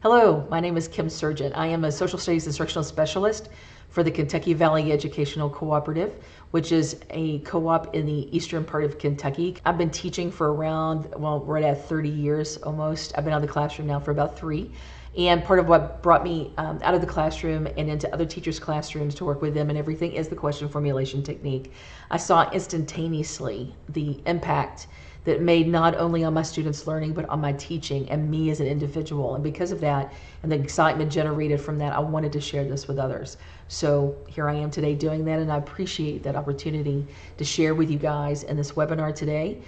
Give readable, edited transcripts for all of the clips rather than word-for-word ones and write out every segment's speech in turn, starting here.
Hello, my name is Kim Surgeon. I am a social studies instructional specialist for the Kentucky Valley Educational Cooperative, which is a co-op in the eastern part of Kentucky. I've been teaching for around, right at 30 years almost. I've been out of the classroom now for about 3. And part of what brought me out of the classroom and into other teachers' classrooms to work with them and everything is the question formulation technique. I saw instantaneously the impact that made not only on my students' learning, but on my teaching and me as an individual. And because of that, and the excitement generated from that, I wanted to share this with others. So here I am today doing that, and I appreciate that opportunity to share with you guys in this webinar today.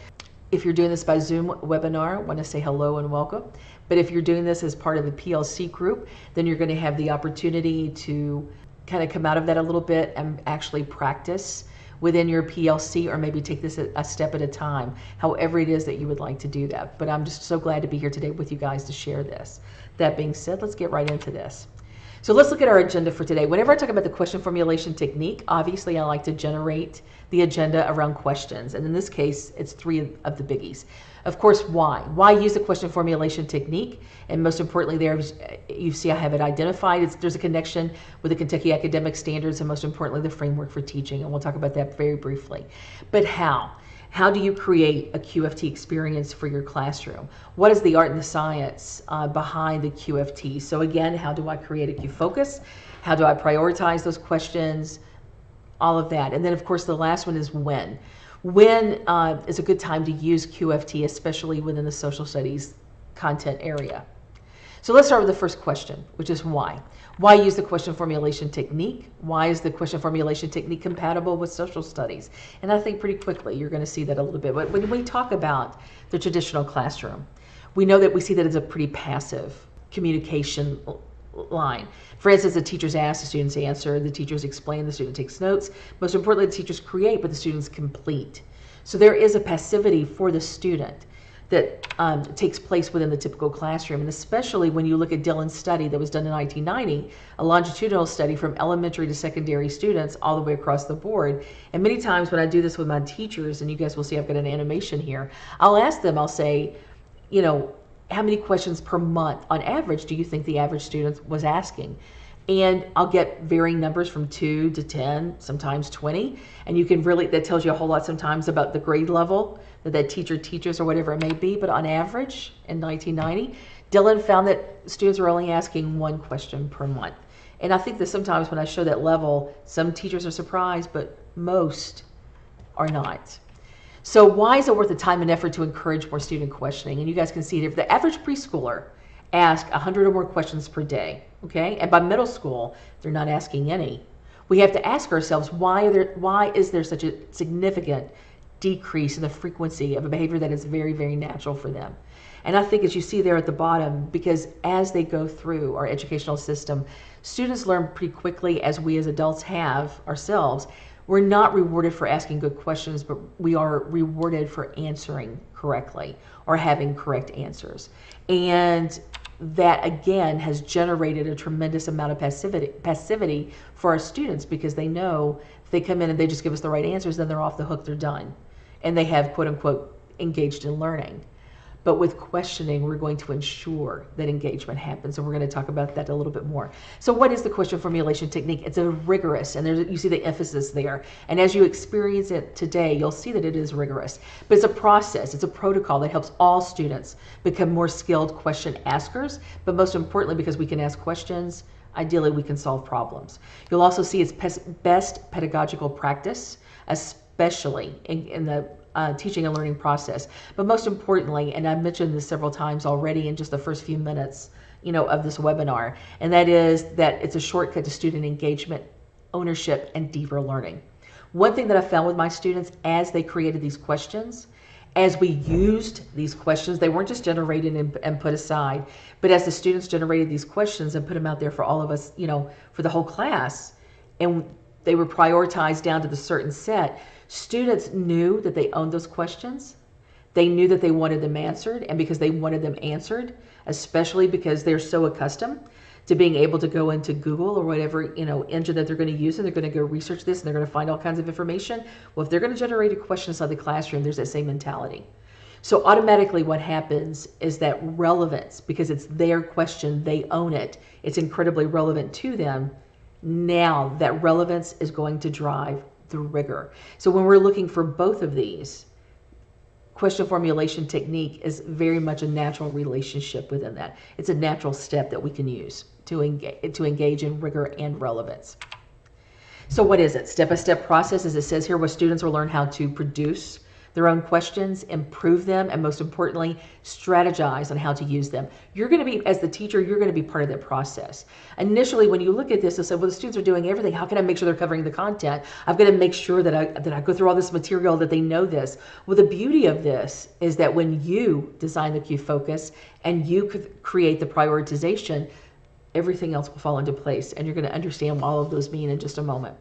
If you're doing this by Zoom webinar, I want to say hello and welcome. But if you're doing this as part of the PLC group, then you're going to have the opportunity to kind of come out of that a little bit and actually practice within your PLC, or maybe take this a step at a time, however it is that you would like to do that. But I'm just so glad to be here today with you guys to share this. That being said, let's get right into this. So let's look at our agenda for today. Whenever I talk about the question formulation technique, obviously I like to generate the agenda around questions. And in this case, it's 3 of the biggies. Of course, why? Why use the question formulation technique? And most importantly there, you see I have it identified. There's a connection with the Kentucky Academic Standards and most importantly the framework for teaching. And we'll talk about that very briefly. But how? How do you create a QFT experience for your classroom? What is the art and the science behind the QFT? So again, how do I create a Qfocus? How do I prioritize those questions? All of that. And then of course the last one is when. When is a good time to use QFT, especially within the social studies content area? So let's start with the first question, which is why. Why use the question formulation technique? Why is the question formulation technique compatible with social studies? And I think pretty quickly you're going to see that a little bit. But when we talk about the traditional classroom, we know that we see that as a pretty passive communication line. For instance, the teachers ask, the students answer, the teachers explain, the student takes notes. Most importantly, the teachers create, but the students complete. So there is a passivity for the student that takes place within the typical classroom. And especially when you look at Dillon's study that was done in 1990, a longitudinal study from elementary to secondary students all the way across the board. And many times when I do this with my teachers, and you guys will see I've got an animation here, I'll ask them, I'll say, you know, how many questions per month on average do you think the average student was asking? And I'll get varying numbers from 2 to 10, sometimes 20. And you can really, that tells you a whole lot sometimes about the grade level that teacher teaches or whatever it may be. But on average, in 1990, Dillon found that students were only asking 1 question per month. And I think that sometimes when I show that level, some teachers are surprised, but most are not. So why is it worth the time and effort to encourage more student questioning? And you guys can see it. If the average preschooler asks 100 or more questions per day, okay, and by middle school, they're not asking any, we have to ask ourselves, why is there such a significant decrease in the frequency of a behavior that is very, very natural for them? And I think as you see there at the bottom, because as they go through our educational system, students learn pretty quickly, as we as adults have ourselves. We're not rewarded for asking good questions, but we are rewarded for answering correctly or having correct answers. And that again has generated a tremendous amount of passivity for our students, because they know if they come in and they just give us the right answers, then they're off the hook, they're done. And they have quote unquote engaged in learning. But with questioning, we're going to ensure that engagement happens, and we're going to talk about that a little bit more. So what is the question formulation technique? It's a rigorous, and you see the emphasis there. And as you experience it today, you'll see that it is rigorous. But it's a process, it's a protocol that helps all students become more skilled question askers. But most importantly, because we can ask questions, ideally we can solve problems. You'll also see its best pedagogical practice, especially in the teaching and learning process. But most importantly, and I've mentioned this several times already in just the first few minutes, of this webinar, and that is that it's a shortcut to student engagement, ownership, and deeper learning. One thing that I found with my students as they created these questions, as we used these questions, they weren't just generated and put aside, but as the students generated these questions and put them out there for all of us, for the whole class, and they were prioritized down to the certain set, students knew that they owned those questions. They knew that they wanted them answered, and because they wanted them answered, especially because they're so accustomed to being able to go into Google or whatever engine that they're going to use, and they're going to go research this and they're going to find all kinds of information. Well, if they're going to generate a question inside the classroom, there's that same mentality. So automatically what happens is that relevance, because it's their question, they own it, it's incredibly relevant to them. Now that relevance is going to drive the rigor. So when we're looking for both of these, question formulation technique is very much a natural relationship within that. It's a natural step that we can use to engage in rigor and relevance. So what is it? Step-by-step process, as it says here, where students will learn how to produce their own questions, improve them, and most importantly, strategize on how to use them. You're going to be, as the teacher, you're going to be part of that process. Initially, when you look at this, I said, well, the students are doing everything. How can I make sure they're covering the content? I've got to make sure that I go through all this material, that they know this. Well, the beauty of this is that when you design the Qfocus and you could create the prioritization, everything else will fall into place, and you're going to understand what all of those mean in just a moment.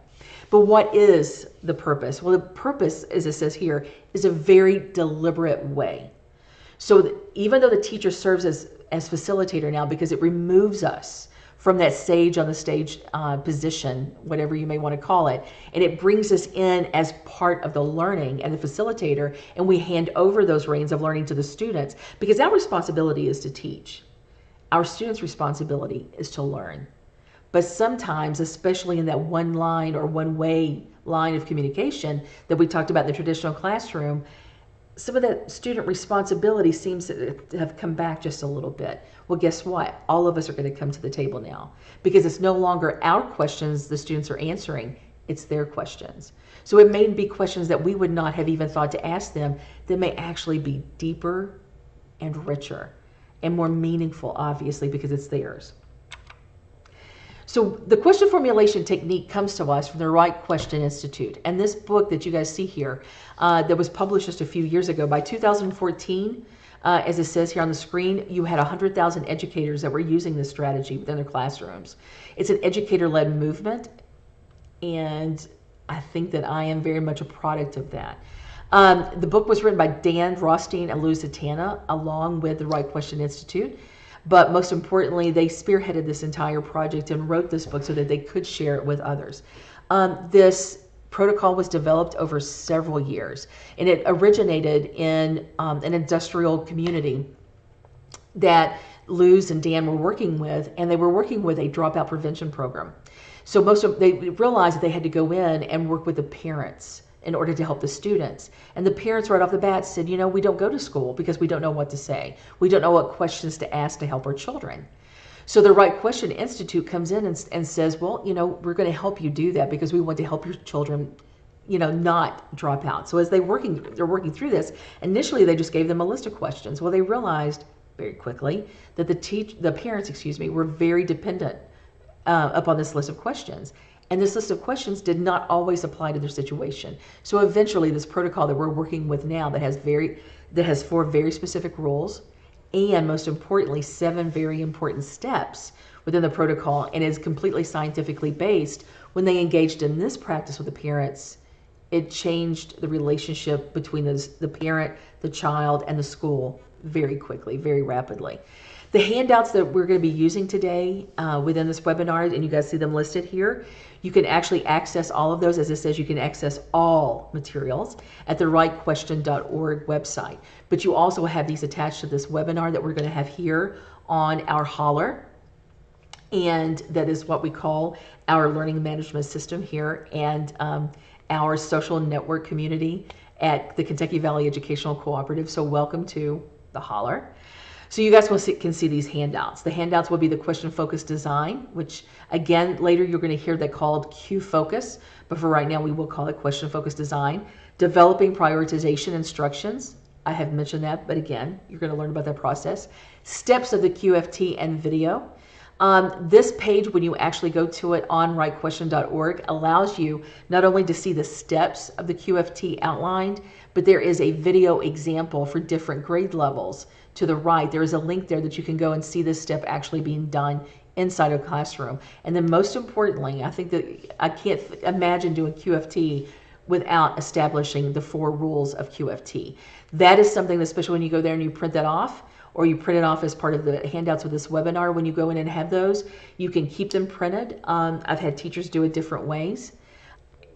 But what is the purpose? Well, the purpose, as it says here, is a very deliberate way. So even though the teacher serves as facilitator now, because it removes us from that sage on the stage position, whatever you may want to call it, and it brings us in as part of the learning and the facilitator, and we hand over those reins of learning to the students, because our responsibility is to teach. Our students' responsibility is to learn. But sometimes, especially in that one line or one way line of communication that we talked about in the traditional classroom, some of that student responsibility seems to have come back just a little bit. Well, guess what? All of us are going to come to the table now, because it's no longer our questions the students are answering, it's their questions. So it may be questions that we would not have even thought to ask them that may actually be deeper and richer and more meaningful, obviously, because it's theirs. So the question formulation technique comes to us from the Right Question Institute. And this book that you guys see here, that was published just a few years ago, by 2014, as it says here on the screen, you had 100,000 educators that were using this strategy within their classrooms. It's an educator-led movement, and I think that I am very much a product of that. The book was written by Dan Rothstein and Lou Zatana, along with the Right Question Institute. But most importantly, they spearheaded this entire project and wrote this book so that they could share it with others. This protocol was developed over several years, and it originated in an industrial community that Luz and Dan were working with, and they were working with a dropout prevention program. So they realized that they had to go in and work with the parents in order to help the students. And the parents right off the bat said, you know, we don't go to school because we don't know what to say. We don't know what questions to ask to help our children. So the Right Question Institute comes in and says, well, you know, we're going to help you do that because we want to help your children, you know, not drop out. So as they're working through this, initially they just gave them a list of questions. Well, they realized very quickly that the parents, were very dependent upon this list of questions. And this list of questions did not always apply to their situation. So eventually this protocol that we're working with now that has 4 very specific rules, and most importantly, 7 very important steps within the protocol, and is completely scientifically based. When they engaged in this practice with the parents, it changed the relationship between the parent, the child, and the school very quickly, very rapidly. The handouts that we're going to be using today within this webinar, and you guys see them listed here, you can actually access all of those. As it says, you can access all materials at the rightquestion.org website. But you also have these attached to this webinar that we're going to have here on our holler. And that is what we call our learning management system here, and our social network community at the Kentucky Valley Educational Cooperative. So welcome to the holler. So you guys can see these handouts. The handouts will be the question focused design, which again, later you're going to hear that called Qfocus, but for right now we will call it question focused design. Developing prioritization instructions. I have mentioned that, but again, you're going to learn about that process. Steps of the QFT and video. This page, when you actually go to it on rightquestion.org, allows you not only to see the steps of the QFT outlined, but there is a video example for different grade levels. To the right, there is a link there that you can go and see this step actually being done inside a classroom. And then most importantly, I think that I can't imagine doing QFT without establishing the 4 rules of QFT. That is something that, especially when you go there and you print that off, or you print it off as part of the handouts with this webinar, when you go in and have those, you can keep them printed. I've had teachers do it different ways.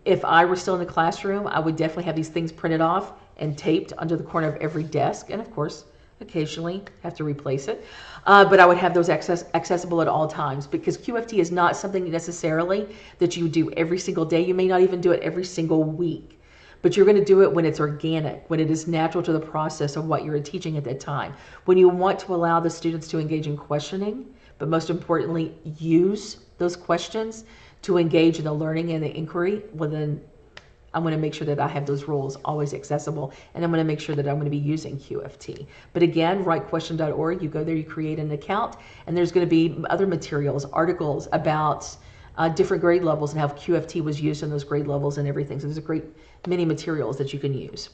If I were still in the classroom, I would definitely have these things printed off and taped onto the corner of every desk, and of course, occasionally have to replace it. But I would have those accessible at all times, because QFT is not something necessarily that you do every single day. You may not even do it every single week, but you're going to do it when it's organic, when it is natural to the process of what you're teaching at that time. When you want to allow the students to engage in questioning, but most importantly, use those questions to engage in the learning and the inquiry, well then I'm going to make sure that I have those rules always accessible, and I'm going to make sure that I'm going to be using QFT. But again, writequestion.org, you go there, you create an account, and there's going to be other materials, articles about different grade levels and how QFT was used in those grade levels and everything. So there's a great many materials that you can use.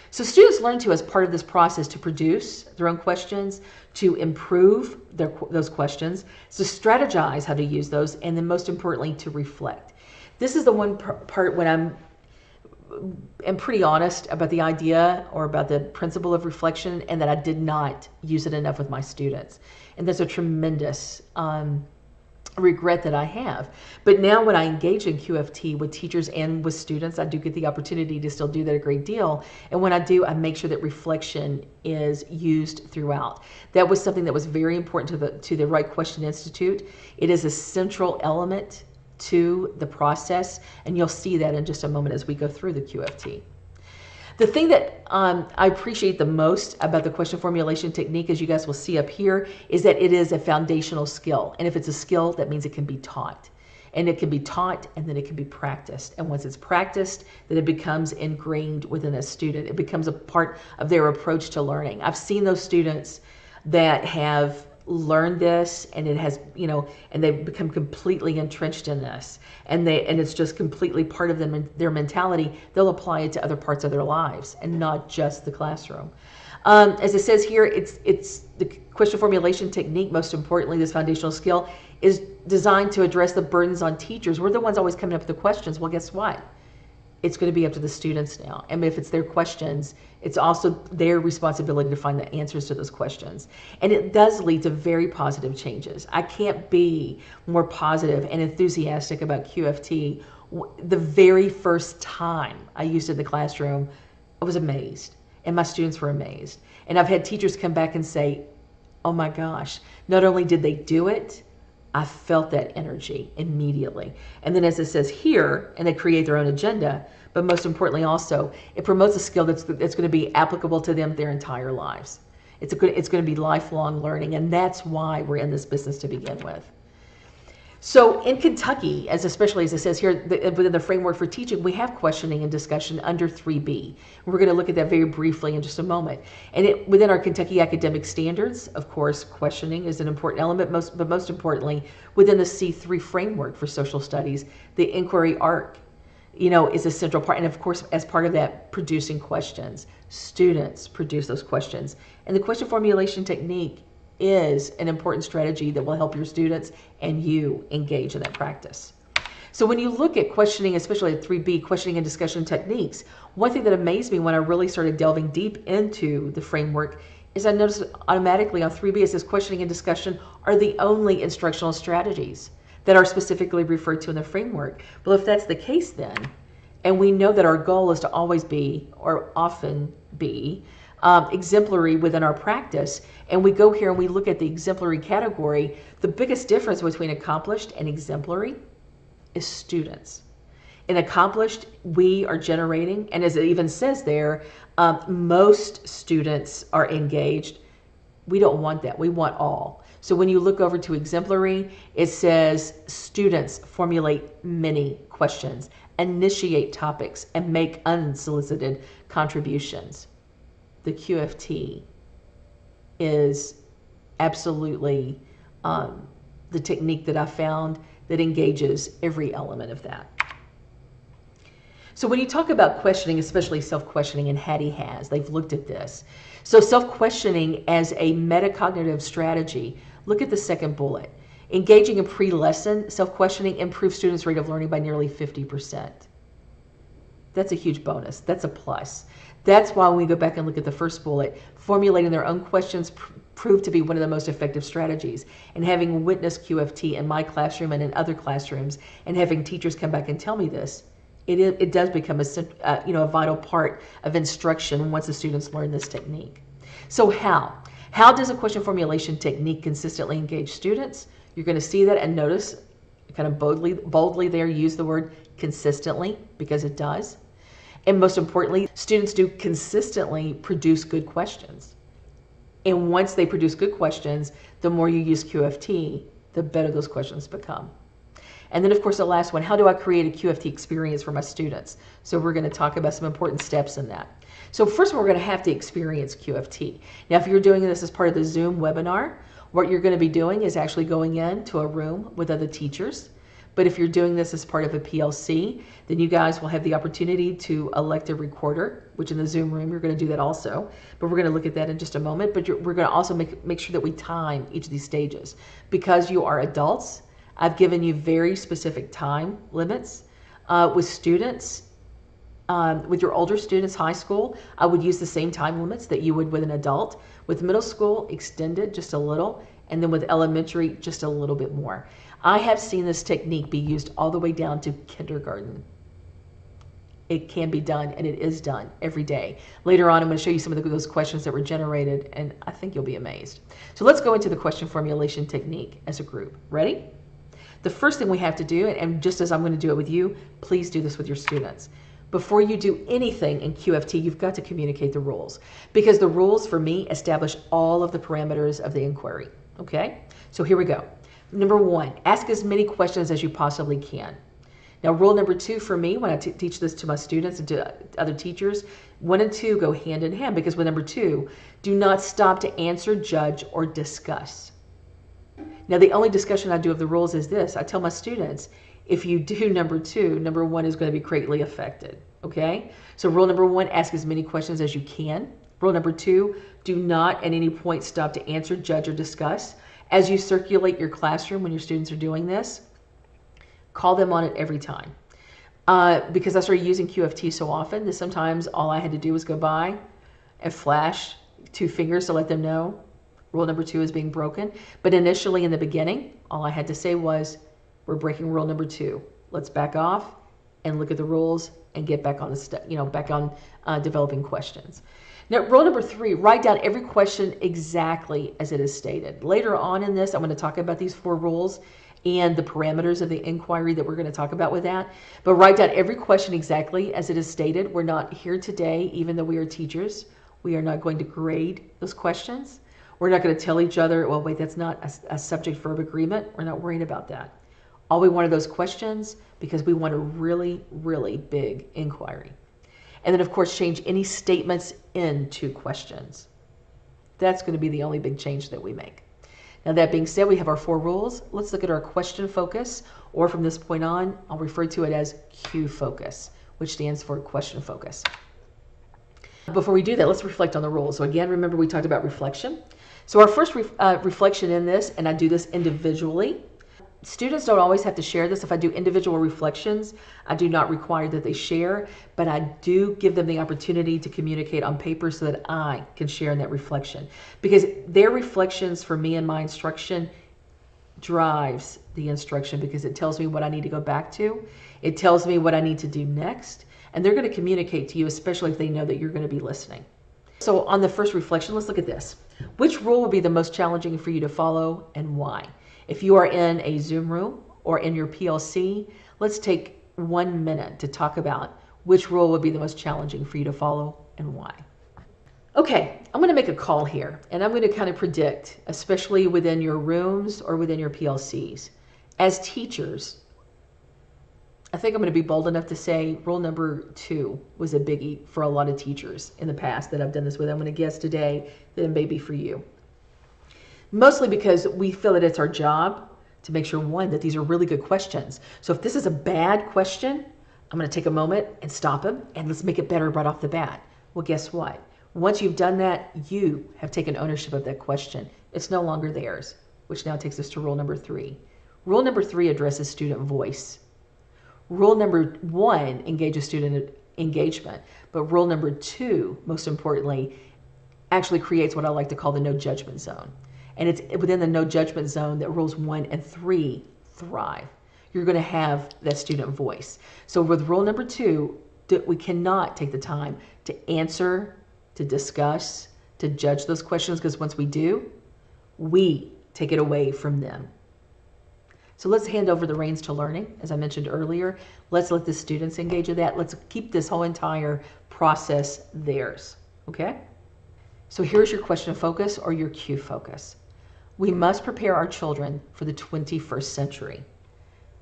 So students learn to, as part of this process, to produce their own questions, to improve those questions, to strategize how to use those, and then most importantly, to reflect. This is the one part when I'm pretty honest about the idea or about the principle of reflection, and that I did not use it enough with my students. And that's a tremendous regret that I have. But now when I engage in QFT with teachers and with students, I do get the opportunity to still do that a great deal. And when I do, I make sure that reflection is used throughout. That was something that was very important to the Right Question Institute. It is a central element to the process, and you'll see that in just a moment as we go through the QFT. The thing that I appreciate the most about the question formulation technique, as you guys will see up here, is that it is a foundational skill. And if it's a skill, that means it can be taught. And it can be taught, and then it can be practiced. And once it's practiced, then it becomes ingrained within a student. It becomes a part of their approach to learning. I've seen those students that have learned this, and it has, and they've become completely entrenched in this, and it's just completely part of them, their mentality. They'll apply it to other parts of their lives and not just the classroom. As it says here, it's the question formulation technique. Most importantly, this foundational skill is designed to address the burdens on teachers. We're the ones always coming up with the questions. Well, guess what? It's going to be up to the students now. And if it's their questions, it's also their responsibility to find the answers to those questions. And it does lead to very positive changes. I can't be more positive and enthusiastic about QFT. The very first time I used it in the classroom, I was amazed, and my students were amazed. And I've had teachers come back and say, oh my gosh, not only did they do it, I felt that energy immediately. And then as it says here, and they create their own agenda, but most importantly also, it promotes a skill that's going to be applicable to them their entire lives. It's going to be lifelong learning, and that's why we're in this business to begin with. So in Kentucky, especially as it says here, within the framework for teaching, we have questioning and discussion under 3B. We're going to look at that very briefly in just a moment. And within our Kentucky academic standards, of course, questioning is an important element, but most importantly, within the C3 framework for social studies, the inquiry arc, is a central part. And of course, as part of that, producing questions. Students produce those questions. And the question formulation technique is an important strategy that will help your students and you engage in that practice. So when you look at questioning, especially at 3B, questioning and discussion techniques, one thing that amazed me when I really started delving deep into the framework is I noticed automatically on 3B it says questioning and discussion are the only instructional strategies that are specifically referred to in the framework. Well, if that's the case then, and we know that our goal is to always be, or often be, exemplary within our practice, and we go here and we look at the exemplary category, the biggest difference between accomplished and exemplary is students. In accomplished, we are generating, and as it even says there, most students are engaged. We don't want that. We want all. So when you look over to exemplary, it says students formulate many questions, initiate topics, and make unsolicited contributions. The QFT is absolutely the technique that I found that engages every element of that. So when you talk about questioning, especially self-questioning, and Hattie has, they've looked at this. So self-questioning as a metacognitive strategy, look at the second bullet. Engaging in pre-lesson self-questioning improves students' rate of learning by nearly 50%. That's a huge bonus. That's a plus. That's why when we go back and look at the first bullet, formulating their own questions proved to be one of the most effective strategies. And having witnessed QFT in my classroom and in other classrooms, and having teachers come back and tell me this, It does become a vital part of instruction once the students learn this technique. So how does a question formulation technique consistently engage students? You're going to see that and notice kind of boldly there, use the word consistently, because it does. And most importantly, students do consistently produce good questions. And once they produce good questions, the more you use QFT, the better those questions become. And then, of course, the last one, how do I create a QFT experience for my students? So we're going to talk about some important steps in that. So first, we're going to have to experience QFT. Now, if you're doing this as part of the Zoom webinar, what you're going to be doing is actually going into a room with other teachers. But if you're doing this as part of a PLC, then you guys will have the opportunity to elect a recorder, which in the Zoom room, you're going to do that also. But we're going to look at that in just a moment. But we're going to also make sure that we time each of these stages. Because you are adults, I've given you very specific time limits. With students, with your older students, high school, I would use the same time limits that you would with an adult. With middle school, extend it just a little. And then with elementary, just a little bit more. I have seen this technique be used all the way down to kindergarten. It can be done, and it is done every day. Later on, I'm going to show you some of those questions that were generated, and I think you'll be amazed. So let's go into the question formulation technique as a group. Ready? The first thing we have to do, and just as I'm going to do it with you, please do this with your students. Before you do anything in QFT, you've got to communicate the rules, because the rules for me establish all of the parameters of the inquiry. Okay? So here we go. Number one, ask as many questions as you possibly can. Now, rule number two for me, when I teach this to my students and to other teachers, 1 and 2 go hand in hand, because with number 2, do not stop to answer, judge, or discuss. Now, the only discussion I do of the rules is this. I tell my students, if you do number 2, number 1 is going to be greatly affected. Okay? So rule number 1, ask as many questions as you can. Rule number 2, do not at any point stop to answer, judge, or discuss. As you circulate your classroom when your students are doing this, call them on it every time. Because I started using QFT so often that sometimes all I had to do was go by and flash 2 fingers to let them know rule number 2 is being broken. But initially in the beginning, all I had to say was, we're breaking rule number 2. Let's back off and look at the rules and get back on developing questions. Now, rule number 3, write down every question exactly as it is stated. Later on in this, I'm going to talk about these 4 rules and the parameters of the inquiry that we're going to talk about with that. But write down every question exactly as it is stated. We're not here today, even though we are teachers. We are not going to grade those questions. We're not going to tell each other, well, wait, that's not a subject-verb agreement. We're not worrying about that. All we want are those questions because we want a really, really big inquiry. And then, of course, change any statements into questions. That's going to be the only big change that we make. Now, that being said, we have our 4 rules. Let's look at our question focus, or from this point on, I'll refer to it as Qfocus, which stands for question focus. Before we do that, let's reflect on the rules. So again, remember we talked about reflection. So our first reflection in this, and I do this individually. Students don't always have to share this. If I do individual reflections, I do not require that they share, but I do give them the opportunity to communicate on paper so that I can share in that reflection. Because their reflections for me and my instruction drives the instruction, because it tells me what I need to go back to. It tells me what I need to do next. And they're going to communicate to you, especially if they know that you're going to be listening. So on the first reflection, let's look at this. Which rule will be the most challenging for you to follow and why? If you are in a Zoom room or in your PLC, let's take 1 minute to talk about which rule would be the most challenging for you to follow and why. Okay, I'm going to make a call here, and I'm going to kind of predict, especially within your rooms or within your PLCs. As teachers, I think I'm going to be bold enough to say rule number 2 was a biggie for a lot of teachers in the past that I've done this with. I'm going to guess today that it may be for you. Mostly because we feel that it's our job to make sure, 1, that these are really good questions. So if this is a bad question, I'm going to take a moment and stop them, and let's make it better right off the bat. Well, guess what? Once you've done that, you have taken ownership of that question. It's no longer theirs, which now takes us to rule number 3. Rule number 3 addresses student voice. Rule number 1 engages student engagement, but rule number 2, most importantly, actually creates what I like to call the no judgment zone. And it's within the no judgment zone that rules 1 and 3 thrive. you're going to have that student voice. So with rule number 2, we cannot take the time to answer, to discuss, to judge those questions, because once we do, we take it away from them. So let's hand over the reins to learning. As I mentioned earlier, let's let the students engage in that. Let's keep this whole entire process theirs, okay? So here's your question focus or your Qfocus. We must prepare our children for the 21st century.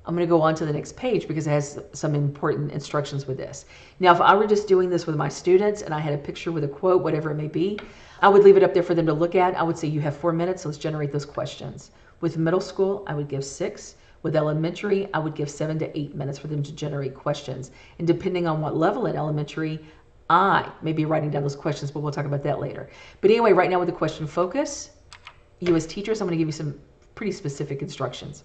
I'm going to go on to the next page because it has some important instructions with this. Now, if I were just doing this with my students and I had a picture with a quote, whatever it may be, I would leave it up there for them to look at. I would say you have 4 minutes, so let's generate those questions. With middle school, I would give 6. With elementary, I would give 7 to 8 minutes for them to generate questions. And depending on what level in elementary, I may be writing down those questions, but we'll talk about that later. But anyway, right now with the question focus, you as teachers, I'm going to give you some pretty specific instructions.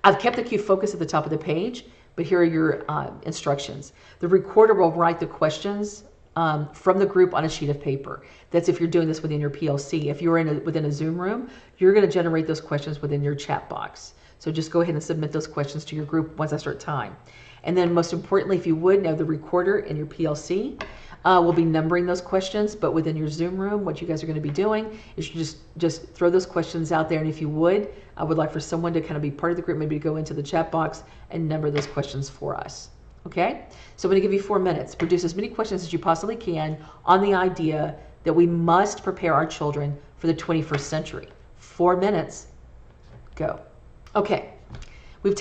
I've kept the Qfocus at the top of the page, but here are your instructions. The recorder will write the questions from the group on a sheet of paper. That's if you're doing this within your PLC. If you're within a Zoom room, you're going to generate those questions within your chat box. So just go ahead and submit those questions to your group once I start time. And then most importantly, if you would, now the recorder in your PLC will be numbering those questions, but within your Zoom room, what you guys are going to be doing is you just throw those questions out there. And if you would, I would like for someone to kind of be part of the group, maybe to go into the chat box and number those questions for us. Okay? So I'm going to give you 4 minutes. Produce as many questions as you possibly can on the idea that we must prepare our children for the 21st century. 4 minutes. Go. Okay. We've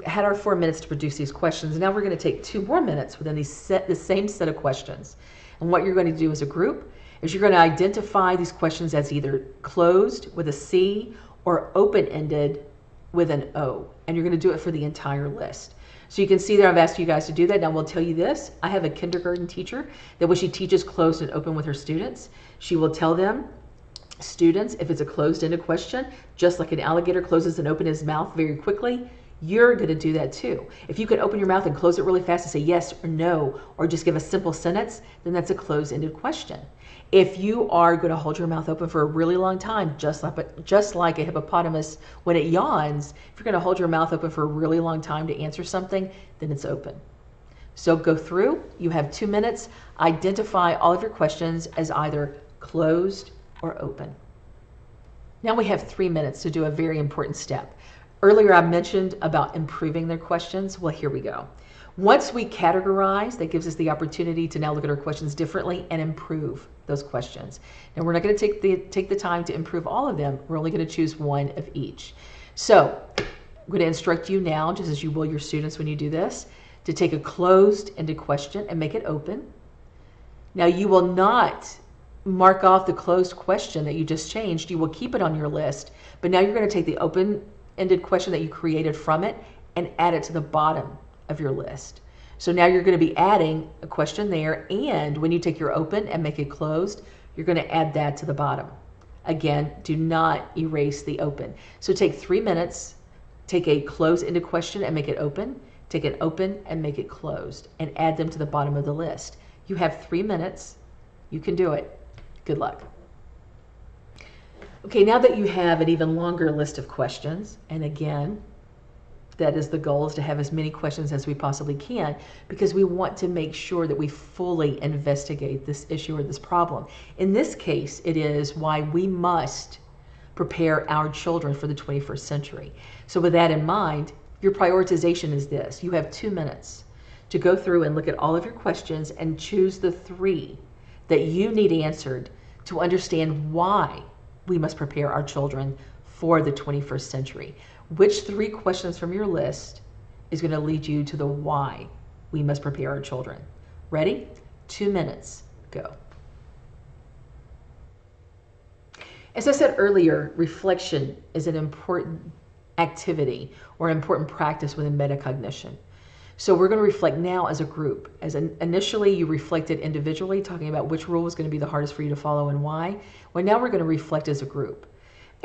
had our 4 minutes to produce these questions. Now we're going to take 2 more minutes within the same set of questions. And what you're going to do as a group is you're going to identify these questions as either closed with a C or open-ended with an O. And you're going to do it for the entire list. So you can see there I've asked you guys to do that. Now we'll tell you this. I have a kindergarten teacher that when she teaches closed and open with her students, she will tell them, students, if it's a closed-ended question, just like an alligator closes and opens his mouth very quickly, you're going to do that too. If you can open your mouth and close it really fast and say yes or no, or just give a simple sentence, then that's a closed-ended question. If you are going to hold your mouth open for a really long time, just like a hippopotamus when it yawns, if you're going to hold your mouth open for a really long time to answer something, then it's open. So go through. You have 2 minutes. Identify all of your questions as either closed or open. Now we have 3 minutes to do a very important step. Earlier I mentioned about improving their questions. Well, here we go. Once we categorize, that gives us the opportunity to now look at our questions differently and improve those questions. Now we're not going to take the time to improve all of them. We're only going to choose one of each. So I'm going to instruct you now, just as you will your students when you do this, to take a closed-ended question and make it open. Now you will not mark off the closed question that you just changed. You will keep it on your list, but now you're going to take the open-ended question that you created from it and add it to the bottom of your list. So now you're going to be adding a question there, and when you take your open and make it closed, you're going to add that to the bottom. Again, do not erase the open. So take 3 minutes, take a closed-ended question and make it open, take an open and make it closed, and add them to the bottom of the list. You have 3 minutes. You can do it. Good luck. Okay, now that you have an even longer list of questions, and again, that is the goal, is to have as many questions as we possibly can, because we want to make sure that we fully investigate this issue or this problem. In this case, it is why we must prepare our children for the 21st century. So with that in mind, your prioritization is this. You have 2 minutes to go through and look at all of your questions and choose the 3 that you need answered to understand why we must prepare our children for the 21st century. Which 3 questions from your list is going to lead you to the why we must prepare our children? Ready? 2 minutes. Go. As I said earlier, reflection is an important activity or an important practice within metacognition. So we're going to reflect now as a group. Initially you reflected individually, talking about which rule was going to be the hardest for you to follow and why. Well, now we're going to reflect as a group.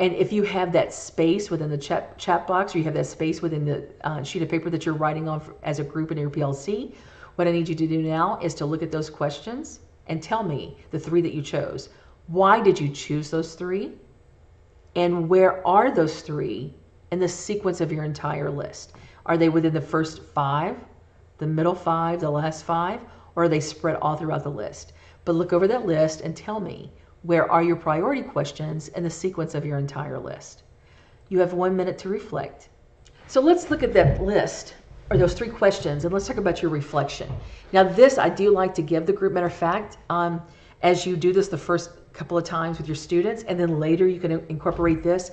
And if you have that space within the chat box, or you have that space within the sheet of paper that you're writing on as a group in your PLC, what I need you to do now is to look at those questions and tell me the 3 that you chose. Why did you choose those 3? And where are those 3 and the sequence of your entire list. Are they within the first 5, the middle 5, the last 5, or are they spread all throughout the list? But look over that list and tell me, where are your priority questions in the sequence of your entire list? You have 1 minute to reflect. So let's look at that list, or those 3 questions, and let's talk about your reflection. Now this I do like to give the group. Matter of fact, as you do this the first couple of times with your students, and then later you can incorporate this.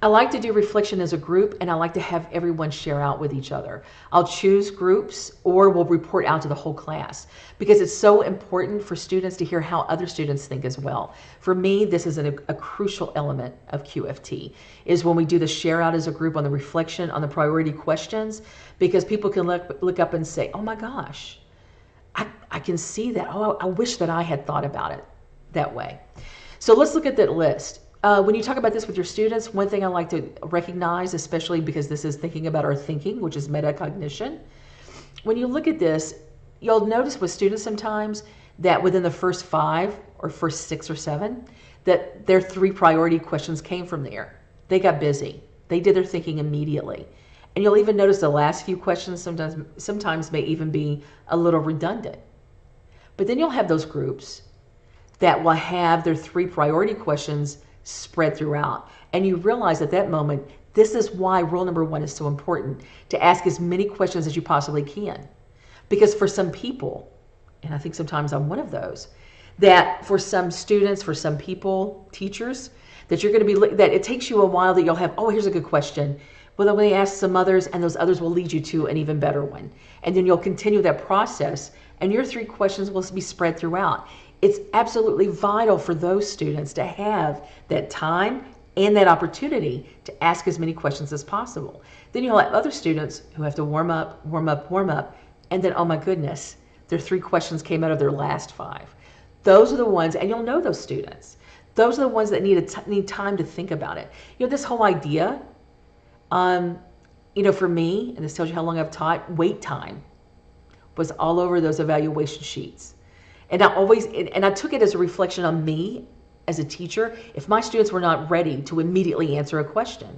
I like to do reflection as a group, and I like to have everyone share out with each other. I'll choose groups, or we'll report out to the whole class, because it's so important for students to hear how other students think as well. For me, this is a crucial element of QFT, is when we do the share out as a group on the reflection, on the priority questions, because people can look up and say, oh my gosh, I can see that. Oh, I wish that I had thought about it that way. So let's look at that list. When you talk about this with your students, one thing I like to recognize, especially because this is thinking about our thinking, which is metacognition. When you look at this, you'll notice with students sometimes that within the first 5 or first 6 or 7, that their 3 priority questions came from there. They got busy. They did their thinking immediately. And you'll even notice the last few questions sometimes may even be a little redundant. But then you'll have those groups that will have their 3 priority questions spread throughout. And you realize at that moment, this is why rule number 1 is so important, to ask as many questions as you possibly can. Because for some people, and I think sometimes I'm one of those, that for some students, for some people, teachers, that you're going to be, that it takes you a while that you'll have, oh, here's a good question. Well, then we ask some others, and those others will lead you to an even better one. And then you'll continue that process, and your 3 questions will be spread throughout. It's absolutely vital for those students to have that time and that opportunity to ask as many questions as possible. Then you'll have other students who have to warm up, and then, oh my goodness, their 3 questions came out of their last 5. Those are the ones, and you'll know those students. Those are the ones that need time to think about it. You know, this whole idea, you know, for me, and this tells you how long I've taught, wait time was all over those evaluation sheets. And I took it as a reflection on me as a teacher. If my students were not ready to immediately answer a question,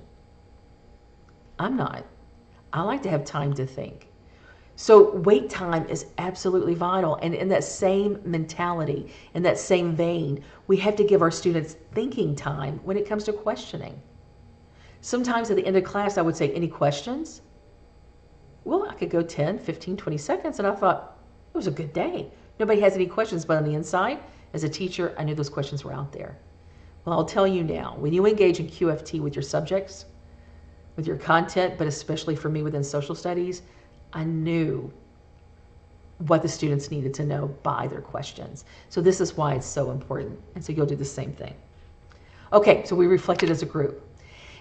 I'm not. I like to have time to think. So wait time is absolutely vital. And in that same mentality, in that same vein, we have to give our students thinking time when it comes to questioning. Sometimes at the end of class, I would say, any questions? Well, I could go 10, 15, 20 seconds, and I thought, it was a good day. Nobody has any questions, but on the inside, as a teacher, I knew those questions were out there. Well, I'll tell you now, when you engage in QFT with your subjects, with your content, but especially for me within social studies, I knew what the students needed to know by their questions. So this is why it's so important. And so you'll do the same thing. Okay, so we reflected as a group.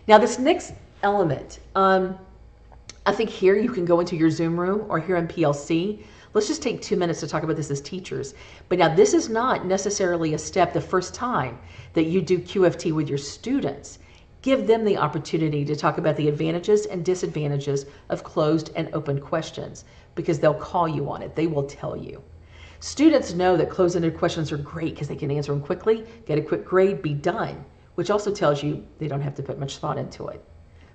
Now this next element, I think here you can go into your Zoom room or here in PLC. Let's just take 2 minutes to talk about this as teachers. But now this is not necessarily a step the first time that you do QFT with your students. Give them the opportunity to talk about the advantages and disadvantages of closed and open questions, because they'll call you on it. They will tell you. Students know that closed-ended questions are great because they can answer them quickly, get a quick grade, be done, which also tells you they don't have to put much thought into it.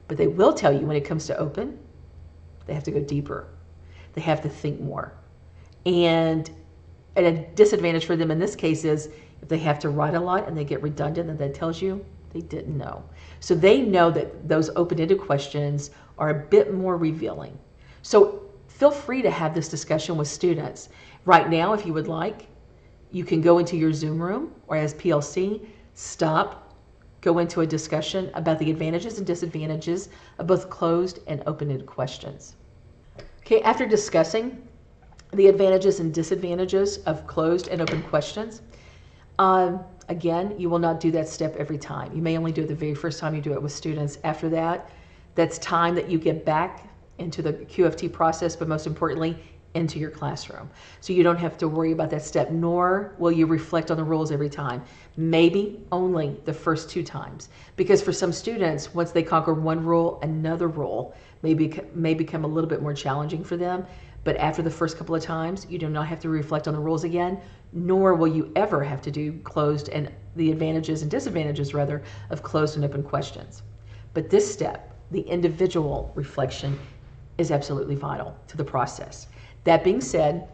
But they will tell you when it comes to open, they have to go deeper. They have to think more. And a disadvantage for them in this case is if they have to write a lot and they get redundant, then that tells you they didn't know. So they know that those open-ended questions are a bit more revealing. So feel free to have this discussion with students. Right now, if you would like, you can go into your Zoom room or as PLC, stop, go into a discussion about the advantages and disadvantages of both closed and open-ended questions. Okay, after discussing the advantages and disadvantages of closed and open questions, again, you will not do that step every time. You may only do it the very first time you do it with students. After that, that's time that you get back into the QFT process, but most importantly, into your classroom. So you don't have to worry about that step, nor will you reflect on the rules every time. Maybe only the first 2 times. Because for some students, once they conquer one rule, another rule may become a little bit more challenging for them. But after the first couple of times, you do not have to reflect on the rules again, nor will you ever have to do closed and the advantages and disadvantages, rather, of closed and open questions. But this step, the individual reflection is absolutely vital to the process. That being said,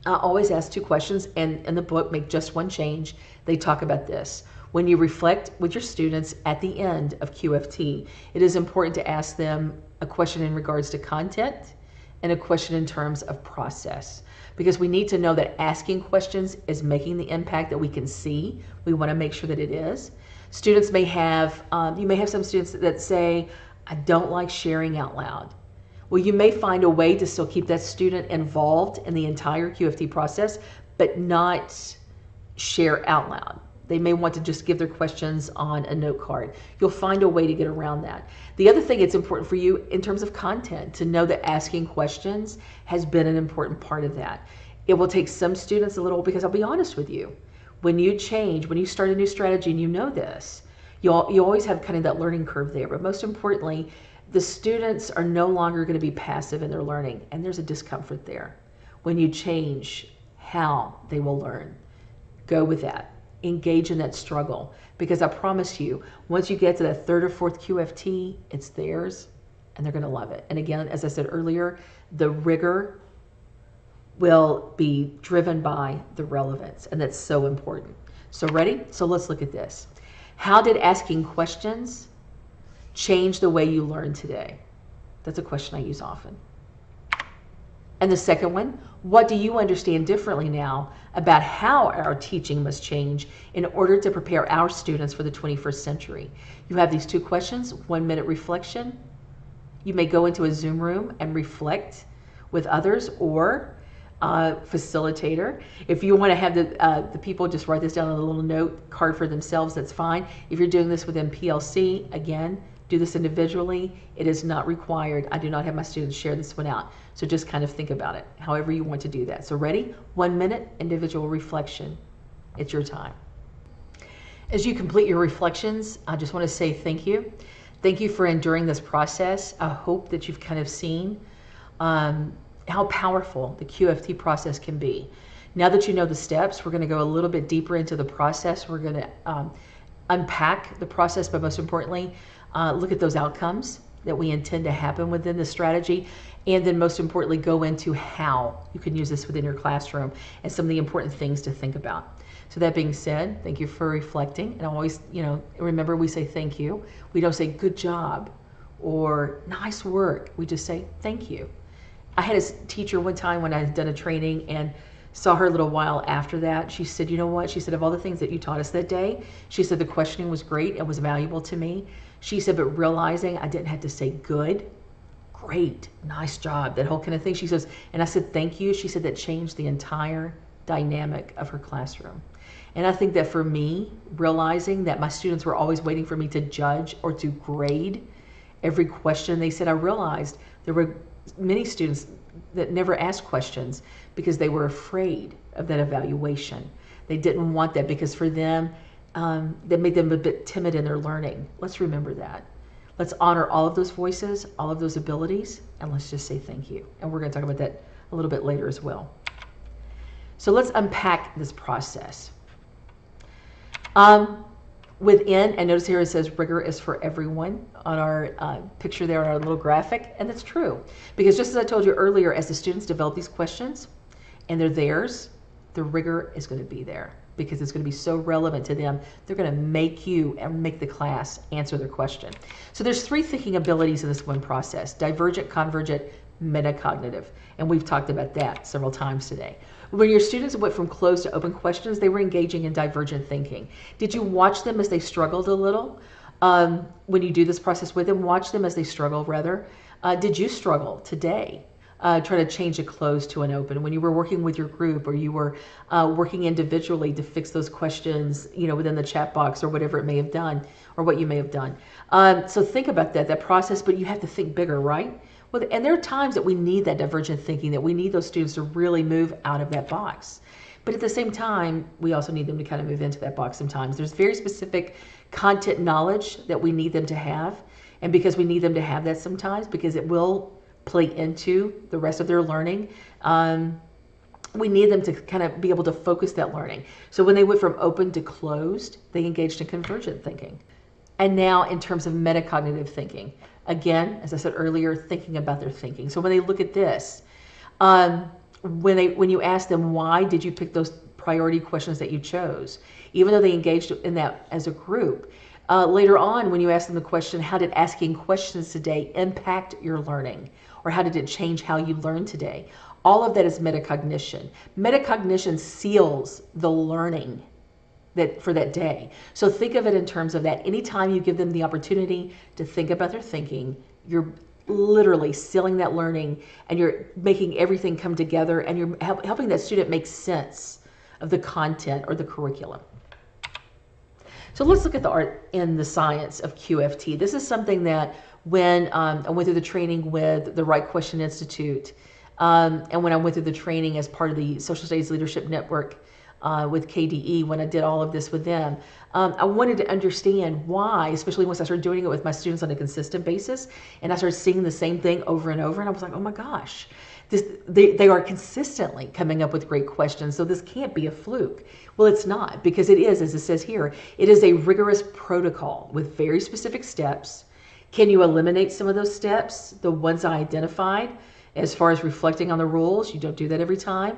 I always ask 2 questions, and in the book, Make Just One Change, they talk about this. When you reflect with your students at the end of QFT, it is important to ask them a question in regards to content and a question in terms of process, because we need to know that asking questions is making the impact that we can see. We want to make sure that it is. Students may have, you may have some students that say, I don't like sharing out loud. Well, you may find a way to still keep that student involved in the entire QFT process, but not share out loud. They may want to just give their questions on a note card. You'll find a way to get around that. The other thing it's important for you in terms of content to know that asking questions has been an important part of that. It will take some students a little, because I'll be honest with you, when you change, when you start a new strategy, and you know this, you always have kind of that learning curve there. But most importantly, the students are no longer going to be passive in their learning, and there's a discomfort there. When you change how they will learn, go with that. Engage in that struggle, because I promise you, once you get to that 3rd or 4th QFT, it's theirs, and they're going to love it. And again, as I said earlier, the rigor will be driven by the relevance, and that's so important. So ready? So let's look at this. How did asking questions change the way you learn today? That's a question I use often. And the second one, what do you understand differently now about how our teaching must change in order to prepare our students for the 21st century? You have these 2 questions, 1-minute reflection. You may go into a Zoom room and reflect with others, or facilitator. If you want to have the people just write this down on a little note card for themselves, that's fine. If you're doing this within PLC, again, do this individually. It is not required. I do not have my students share this one out. So just kind of think about it, however you want to do that. So ready? 1 minute, individual reflection. It's your time. As you complete your reflections, I just want to say thank you. Thank you for enduring this process. I hope that you've kind of seen how powerful the QFT process can be. Now that you know the steps, we're going to go a little bit deeper into the process. We're going to unpack the process, but most importantly, look at those outcomes that we intend to happen within the strategy, and then most importantly, go into how you can use this within your classroom and some of the important things to think about. So that being said, thank you for reflecting. And always, remember, we say thank you. We don't say good job or nice work. We just say thank you. I had a teacher one time when I had done a training and saw her a little while after that. She said, you know what? She said, of all the things that you taught us that day, she said the questioning was great. It was valuable to me. She said, but realizing I didn't have to say good, great, nice job, that whole kind of thing. She says, and I said, thank you. She said that changed the entire dynamic of her classroom. And I think that for me, realizing that my students were always waiting for me to judge or to grade every question they said, I realized there were many students that never asked questions because they were afraid of that evaluation. They didn't want that because for them, that made them a bit timid in their learning. Let's remember that. Let's honor all of those voices, all of those abilities, and let's just say thank you. And we're going to talk about that a little bit later as well. So let's unpack this process. Within, and notice here it says rigor is for everyone on our picture there on our little graphic, and that's true. Because just as I told you earlier, as the students develop these questions and they're theirs, the rigor is going to be there because it's going to be so relevant to them. They're going to make you and make the class answer their question. So there's 3 thinking abilities in this one process: divergent, convergent, metacognitive. And we've talked about that several times today. When your students went from closed to open questions, they were engaging in divergent thinking. Did you watch them as they struggled a little? When you do this process with them, watch them as they struggle, rather. Did you struggle today? Try to change a closed to an open when you were working with your group, or you were working individually to fix those questions, within the chat box or whatever it may have done, or what you may have done. So think about that process, but you have to think bigger, right? Well, and there are times that we need that divergent thinking, that we need those students to really move out of that box. But at the same time, we also need them to kind of move into that box sometimes. There's very specific content knowledge that we need them to have. And because we need them to have that sometimes, because it will play into the rest of their learning, we need them to kind of be able to focus that learning. So when they went from open to closed, they engaged in convergent thinking. And now in terms of metacognitive thinking, again, as I said earlier, thinking about their thinking. So when they look at this, when you ask them, why did you pick those priority questions that you chose, even though they engaged in that as a group, later on when you ask them the question, how did asking questions today impact your learning? Or how did it change how you learned today? All of that is metacognition. Metacognition seals the learning for that day. So think of it in terms of that. Anytime you give them the opportunity to think about their thinking, you're literally sealing that learning, and you're making everything come together, and you're helping that student make sense of the content or the curriculum. So let's look at the art and the science of QFT. This is something that when I went through the training with the Right Question Institute, and when I went through the training as part of the Social Studies Leadership Network with KDE, when I did all of this with them, I wanted to understand why, especially once I started doing it with my students on a consistent basis, and I started seeing the same thing over and over, and I was like, oh my gosh, they are consistently coming up with great questions, so this can't be a fluke. Well, it's not, because it is, as it says here, it is a rigorous protocol with very specific steps. Can you eliminate some of those steps, the ones I identified? As far as reflecting on the rules, you don't do that every time.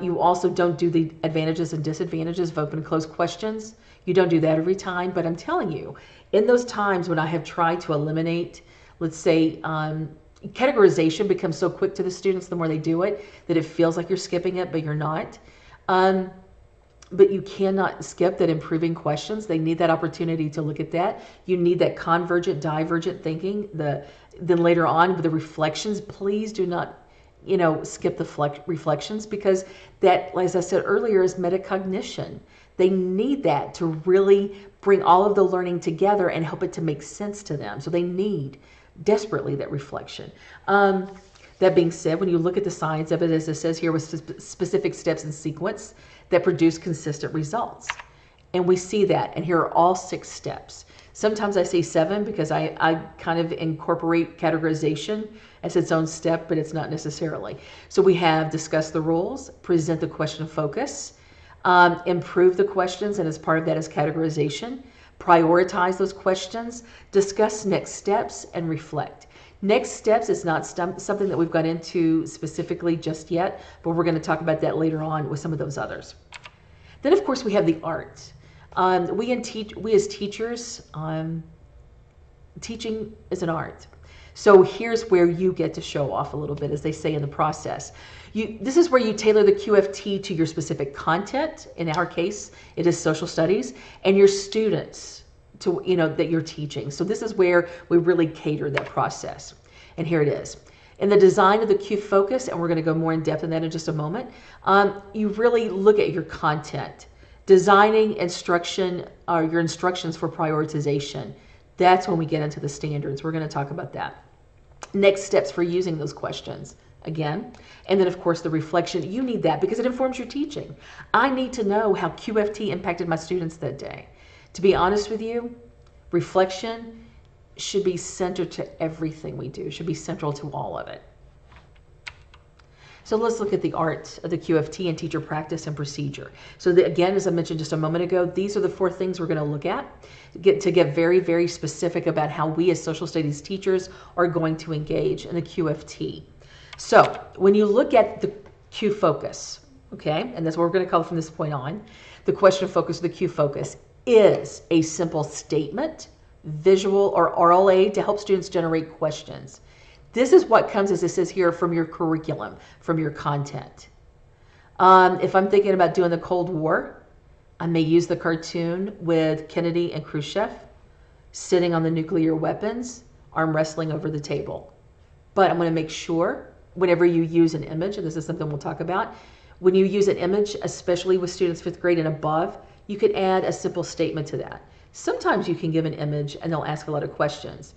You also don't do the advantages and disadvantages of open and closed questions. You don't do that every time, but I'm telling you, in those times when I have tried to eliminate, let's say, categorization becomes so quick to the students the more they do it that it feels like you're skipping it, but you're not. But you cannot skip that improving questions. They need that opportunity to look at that. You need that convergent, divergent thinking. Then later on with the reflections, please do not, skip the reflections, because that, as I said earlier, is metacognition. They need that to really bring all of the learning together and help it to make sense to them. So they need desperately that reflection. That being said, when you look at the science of it, as it says here, with specific steps and sequence that produce consistent results. And we see that, and here are all 6 steps. Sometimes I say 7 because I kind of incorporate categorization as its own step, but it's not necessarily. So we have discuss the rules, present the question focus, improve the questions, and as part of that is categorization, prioritize those questions, discuss next steps, and reflect. Next steps is not something that we've got into specifically just yet, but we're going to talk about that later on with some of those others. Then, of course, we have the art. We as teachers, teaching is an art. So here's where you get to show off a little bit, as they say in the process. This is where you tailor the QFT to your specific content. In our case, it is social studies, and your students to, that you're teaching. So this is where we really cater that process. And here it is. In the design of the Qfocus, and we're going to go more in depth in that in just a moment, you really look at your content. Designing instruction, or your instructions for prioritization. That's when we get into the standards. We're going to talk about that. Next steps for using those questions. Again, and then of course the reflection. You need that because it informs your teaching. I need to know how QFT impacted my students that day. To be honest with you, reflection should be central to everything we do, should be central to all of it. So let's look at the art of the QFT and teacher practice and procedure. So again, as I mentioned just a moment ago, these are the 4 things we're going to look at to get very, very specific about how we as social studies teachers are going to engage in the QFT. So when you look at the Qfocus, okay, and that's what we're going to call it from this point on, the question focus of the Qfocus is a simple statement, visual or oral aid to help students generate questions. This is what comes, as it says here, from your curriculum, from your content. If I'm thinking about doing the Cold War, I may use the cartoon with Kennedy and Khrushchev sitting on the nuclear weapons, arm wrestling over the table. But I'm going to make sure whenever you use an image, and this is something we'll talk about, when you use an image, especially with students 5th grade and above, you could add a simple statement to that. Sometimes you can give an image and they'll ask a lot of questions.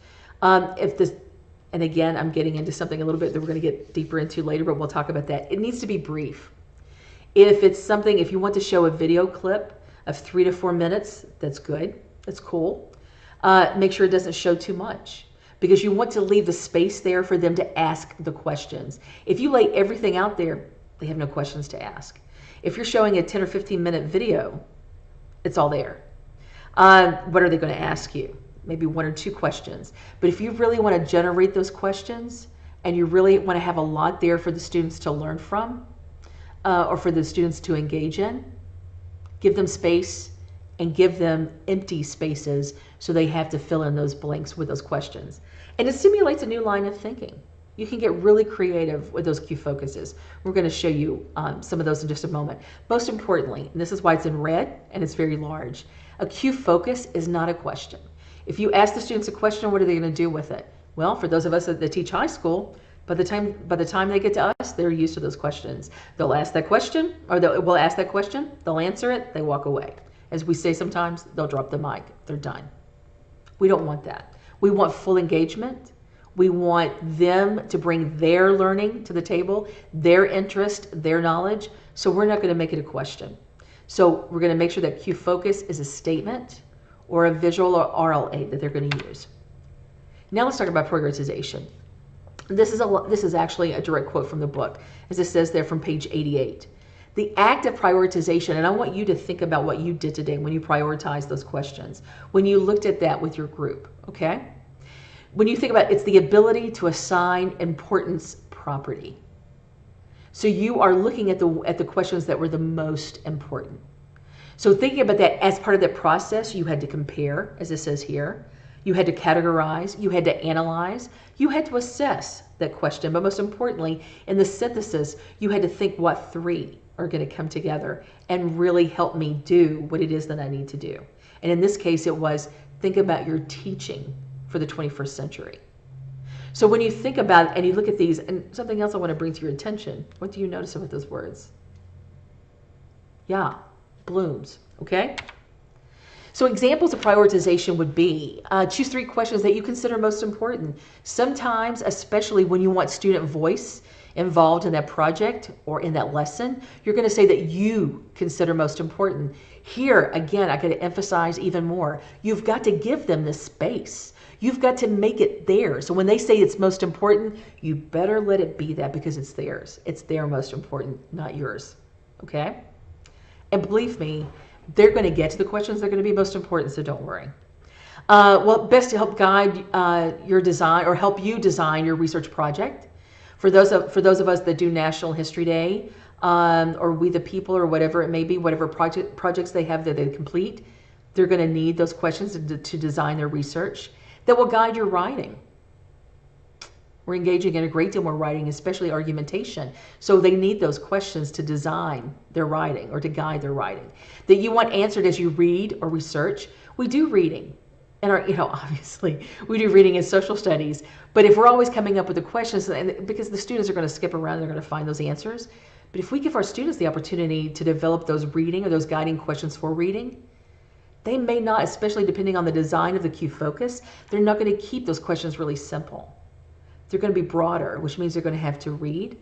And again, I'm getting into something a little bit that we're going to get deeper into later, but we'll talk about that. It needs to be brief. If you want to show a video clip of 3 to 4 minutes, that's good. That's cool. Make sure it doesn't show too much, because you want to leave the space there for them to ask the questions. If you lay everything out there, they have no questions to ask. If you're showing a 10 or 15 minute video, it's all there. What are they going to ask you? maybe 1 or 2 questions. But if you really want to generate those questions and you really want to have a lot there for the students to learn from, or for the students to engage in, give them space and give them empty spaces so they have to fill in those blanks with those questions. And it stimulates a new line of thinking. You can get really creative with those Qfocuses. We're going to show you some of those in just a moment. Most importantly, and this is why it's in red and it's very large, a Qfocus is not a question. If you ask the students a question, what are they going to do with it? Well, for those of us that teach high school, by the time they get to us, they're used to those questions. They'll ask that question, or we'll ask that question, they'll answer it, they walk away. As we say sometimes, they'll drop the mic, they're done. We don't want that. We want full engagement. We want them to bring their learning to the table, their interest, their knowledge. So we're not going to make it a question. So we're going to make sure that Qfocus is a statement or a visual or oral aid that they're going to use. Now let's talk about prioritization. This is actually a direct quote from the book, as it says there from page 88. The act of prioritization, and I want you to think about what you did today when you prioritized those questions, when you looked at that with your group, okay? When you think about it, it's the ability to assign importance property. So you are looking at the questions that were the most important. So thinking about that as part of that process, you had to compare, as it says here. You had to categorize, you had to analyze, you had to assess that question, but most importantly, in the synthesis, you had to think what 3 are going to come together and really help me do what it is that I need to do. And in this case, it was think about your teaching for the 21st century. So when you think about it and you look at these, and something else I want to bring to your attention, what do you notice about those words? Yeah, blooms, okay? So examples of prioritization would be, choose 3 questions that you consider most important. Sometimes, especially when you want student voice involved in that project or in that lesson, you're going to say that you consider most important. Here, again, I got to emphasize even more. You've got to give them the space. You've got to make it theirs. So when they say it's most important, you better let it be that because it's theirs. It's their most important, not yours. Okay? And believe me, they're going to get to the questions that are going to be most important, so don't worry. Well, best to help guide your design or help you design your research project. For those of us that do National History Day or We the People or whatever it may be, whatever projects they have that they complete, they're going to need those questions to design their research that will guide your writing. We're engaging in a great deal more writing, especially argumentation. So they need those questions to design their writing or to guide their writing. That you want answered as you read or research. We do reading. And obviously we do reading in social studies. But if we're always coming up with the questions, and because the students are going to skip around, they're going to find those answers. But if we give our students the opportunity to develop those reading or those guiding questions for reading, they may not, especially depending on the design of the Qfocus, they're not going to keep those questions really simple. They're going to be broader, which means they're going to have to read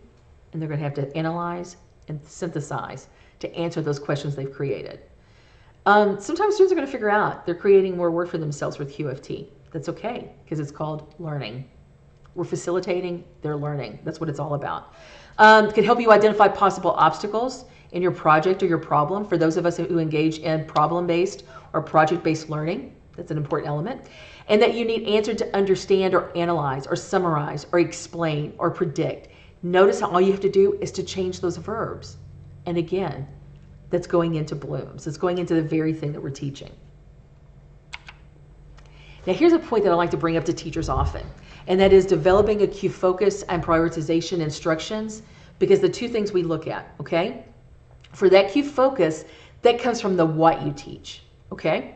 and they're going to have to analyze and synthesize to answer those questions they've created. Sometimes students are going to figure out they're creating more work for themselves with QFT. That's okay, because it's called learning. We're facilitating their learning. That's what it's all about. It can help you identify possible obstacles in your project or your problem. For those of us who engage in problem-based or project-based learning, that's an important element. And that you need answered to understand or analyze or summarize or explain or predict. Notice how all you have to do is to change those verbs. And again, that's going into blooms. It's going into the very thing that we're teaching. Now here's a point that I like to bring up to teachers often, and that is developing a Qfocus and prioritization instructions, because the 2 things we look at, okay? For that Qfocus, that comes from the what you teach, okay?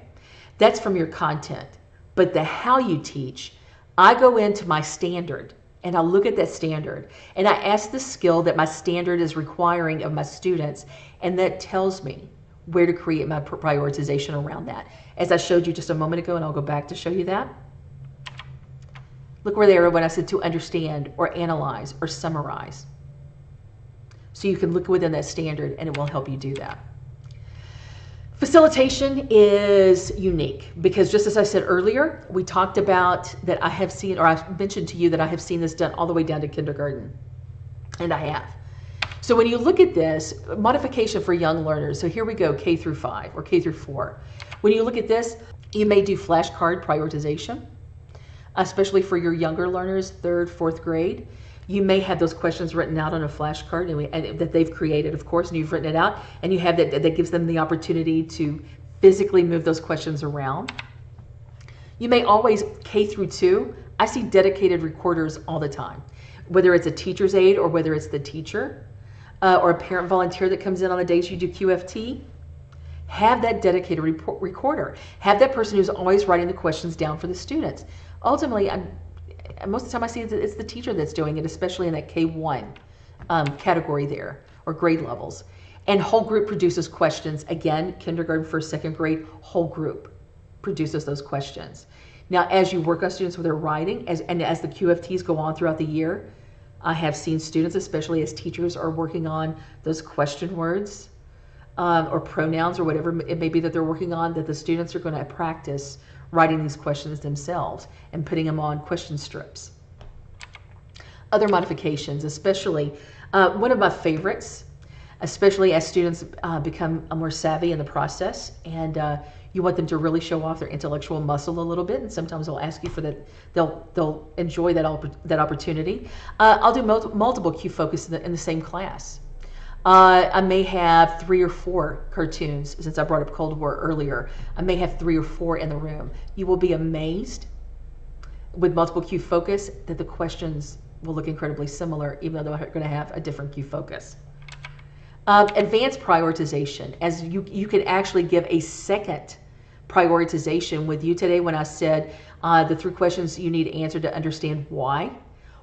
That's from your content. But the how you teach, I go into my standard and I look at that standard and I ask the skill that my standard is requiring of my students, and that tells me where to create my prioritization around that. As I showed you just a moment ago, and I'll go back to show you that. Look where they are when I said to understand or analyze or summarize. So you can look within that standard and it will help you do that. Facilitation is unique because, just as I said earlier, we talked about that I have seen, or I mentioned to you that I have seen this done all the way down to kindergarten, and I have. So when you look at this, modification for young learners, so here we go, K through 5 or K through 4. When you look at this, You may do flashcard prioritization, especially for your younger learners, 3rd, 4th grade. You may have those questions written out on a flashcard and that they've created, of course, and you've written it out, and you have that gives them the opportunity to physically move those questions around. You may always, K through 2, I see dedicated recorders all the time, whether it's a teacher's aide or whether it's the teacher or a parent volunteer that comes in on the days you do QFT. Have that dedicated recorder. Have that person who's always writing the questions down for the students. Ultimately, most of the time I see it's the teacher that's doing it, especially in that K1 category there, or grade levels. And whole group produces questions. Again, kindergarten, 1st, 2nd grade, whole group produces those questions. Now, as you work on students with their writing, and as the QFTs go on throughout the year, I have seen students, especially as teachers, are working on those question words or pronouns or whatever it may be that they're working on, that the students are going to practice writing these questions themselves and putting them on question strips. Other modifications, especially one of my favorites, especially as students become more savvy in the process, and you want them to really show off their intellectual muscle a little bit, and sometimes they'll ask you for that. They'll enjoy that opportunity. I'll do multiple Qfocus in the same class. I may have 3 or 4 cartoons, since I brought up Cold War earlier. I may have 3 or 4 in the room. You will be amazed with multiple Qfocus that the questions will look incredibly similar, even though they're going to have a different Qfocus. Advanced prioritization, as you can actually give a second prioritization with you today when I said the 3 questions you need answered to understand why.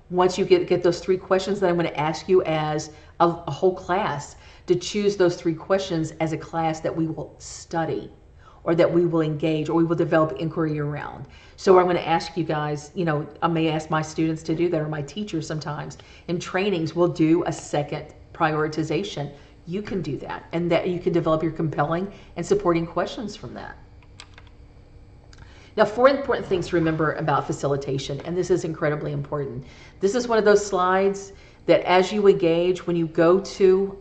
Once you get those 3 questions, then I'm going to ask you as a whole class to choose those 3 questions as a class that we will study or that we will engage or we will develop inquiry around. So I'm going to ask you guys, I may ask my students to do that, or my teachers sometimes. In trainings, we'll do a second prioritization. You can do that, and that you can develop your compelling and supporting questions from that. Now, 4 important things to remember about facilitation, and this is incredibly important. This is one of those slides that as you engage, when you go to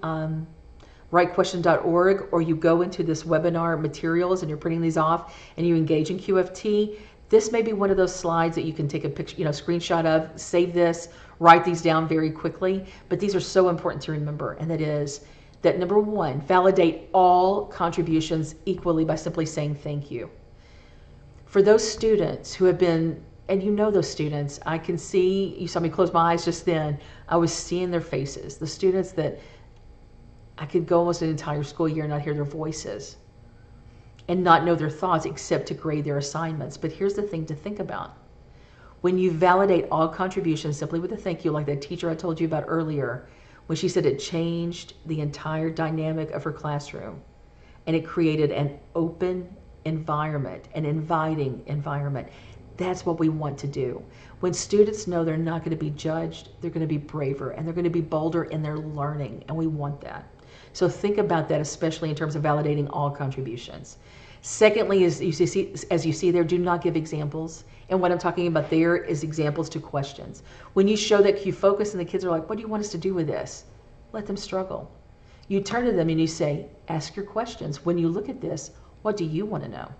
writequestion.org or you go into this webinar materials and you're printing these off and you engage in QFT, this may be one of those slides that you can take a picture, screenshot of, save this, write these down very quickly. But these are so important to remember, and that is that number 1, validate all contributions equally by simply saying thank you. For those students who have been, and those students, I can see, you saw me close my eyes just then, I was seeing their faces. The students that I could go almost an entire school year and not hear their voices and not know their thoughts except to grade their assignments. But here's the thing to think about. When you validate all contributions simply with a thank you, like that teacher I told you about earlier, when she said it changed the entire dynamic of her classroom and it created an open environment, an inviting environment. That's what we want to do. When students know they're not going to be judged, they're going to be braver and they're going to be bolder in their learning, and we want that. So think about that, especially in terms of validating all contributions. Secondly, as you see there, do not give examples. And what I'm talking about there is examples to questions. When you show that Qfocus and the kids are like, what do you want us to do with this? Let them struggle. You turn to them and you say, ask your questions. When you look at this, what do you want to know?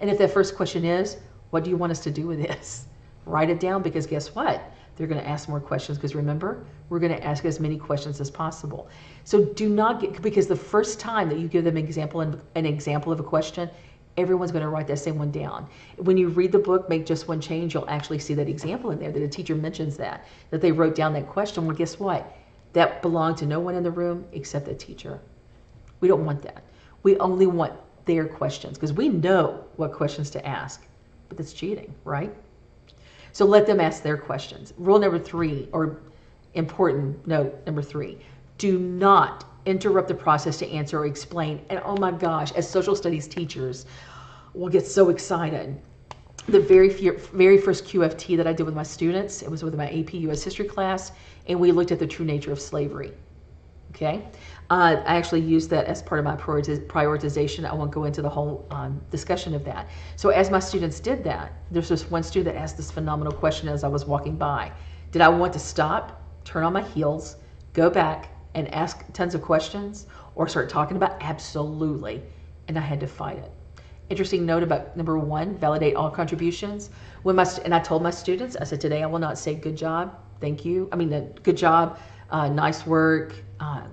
And if that first question is, what do you want us to do with this? Write it down, because guess what? They're going to ask more questions, because remember, we're going to ask as many questions as possible. So do not because the first time that you give them an example of a question, everyone's going to write that same one down. When you read the book, Make Just One Change, you'll actually see that example in there, that a teacher mentions that they wrote down that question. Well, guess what? That belonged to no one in the room except the teacher. We don't want that. We only want their questions, because we know what questions to ask, but that's cheating, right? So let them ask their questions. Rule number 3, or important note number 3, do not interrupt the process to answer or explain. And oh my gosh, as social studies teachers, we'll get so excited. The very first QFT that I did with my students, it was with my AP US History class, and we looked at the true nature of slavery. Okay, I actually used that as part of my prioritization. I won't go into the whole discussion of that. So as my students did that, there's this one student that asked this phenomenal question as I was walking by. Did I want to stop, turn on my heels, go back and ask tons of questions, or start talking about? Absolutely. And I had to fight it. Interesting note about number 1, validate all contributions. And I told my students, I said, today I will not say good job, thank you. I mean, good job, nice work,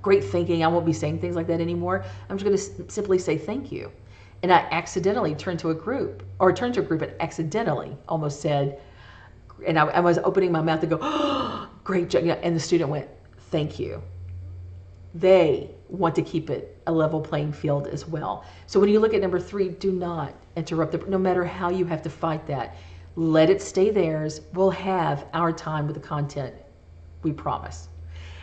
great thinking. I won't be saying things like that anymore. I'm just going to simply say thank you. And I accidentally turned to a group and accidentally almost said, and I was opening my mouth to go, oh, great job. And the student went, thank you. They want to keep it a level playing field as well. So when you look at number 3, do not interrupt no matter how you have to fight that. Let it stay theirs. We'll have our time with the content, we promise.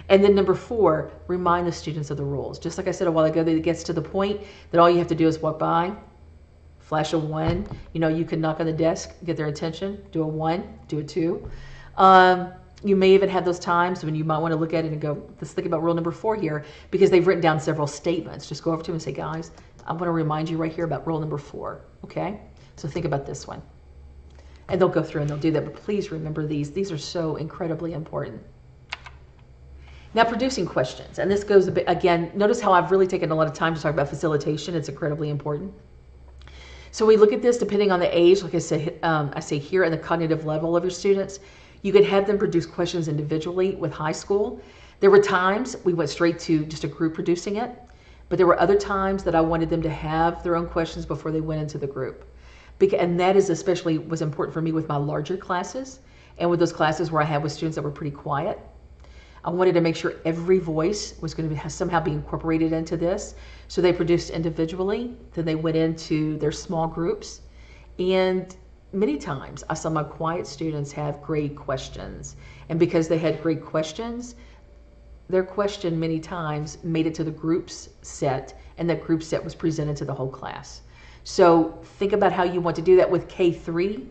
And then number 4, remind the students of the rules. Just like I said a while ago, that it gets to the point that all you have to do is walk by, flash a 1. You can knock on the desk, get their attention, do a 1, do a 2. You may even have those times when you might want to look at it and go, let's think about rule number 4 here, because they've written down several statements. Just go over to them and say, guys, I want to remind you right here about rule number 4, okay? So think about this one. And they'll go through and they'll do that, but please remember these. These are so incredibly important. Now, producing questions, and this goes a bit, again, notice how I've really taken a lot of time to talk about facilitation. It's incredibly important. So we look at this depending on the age, like I say here, and the cognitive level of your students. You could have them produce questions individually with high school. There were times we went straight to just a group producing it, but there were other times that I wanted them to have their own questions before they went into the group. And that is especially was important for me with my larger classes and with those classes where I had with students that were pretty quiet. I wanted to make sure every voice was going to somehow be incorporated into this. So they produced individually, then they went into their small groups. And many times I saw my quiet students have great questions. And because they had great questions, their question many times made it to the groups set, and that group set was presented to the whole class. So think about how you want to do that with K3.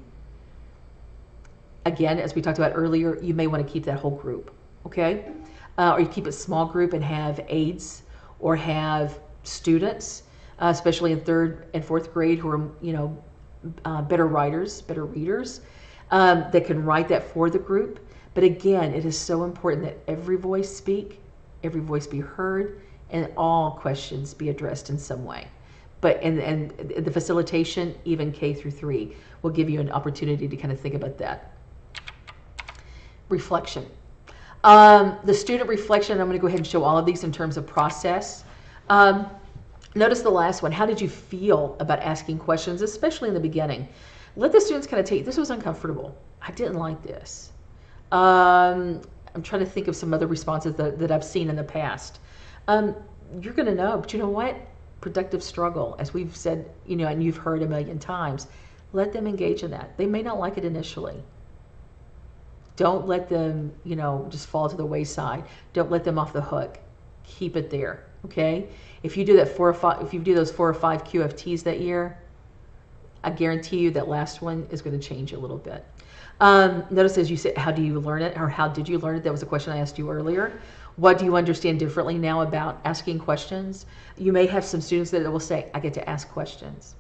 Again, as we talked about earlier, you may want to keep that whole group. Okay, or you keep it small group and have aides or have students, especially in 3rd and 4th grade, who are better writers, better readers, that can write that for the group. But again, it is so important that every voice speak, every voice be heard, and all questions be addressed in some way. But and the facilitation, even K through 3, will give you an opportunity to kind of think about that. Reflection. The student reflection, I'm going to go ahead and show all of these in terms of process. Notice the last one. How did you feel about asking questions, especially in the beginning? Let the students kind of take, this was uncomfortable. I didn't like this. I'm trying to think of some other responses that I've seen in the past. You're going to know, but you know what? Productive struggle, as we've said, and you've heard a million times. Let them engage in that. They may not like it initially. Don't let them, just fall to the wayside. Don't let them off the hook. Keep it there, okay? If you do that if you do those 4 or 5 QFTs that year, I guarantee you that last one is going to change a little bit. Notice as you said, how do you learn it, or how did you learn it? That was a question I asked you earlier. What do you understand differently now about asking questions? You may have some students that will say, I get to ask questions.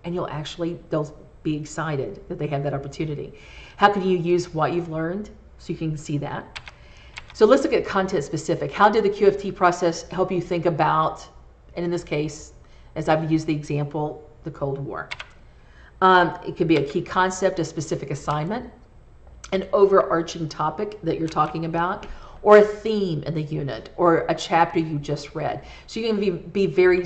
And they'll be excited that they have that opportunity. How can you use what you've learned so you can see that? So let's look at content specific. How did the QFT process help you think about, and in this case, as I've used the example, the Cold War? It could be a key concept, a specific assignment, an overarching topic that you're talking about, or a theme in the unit, or a chapter you just read. So you can be very,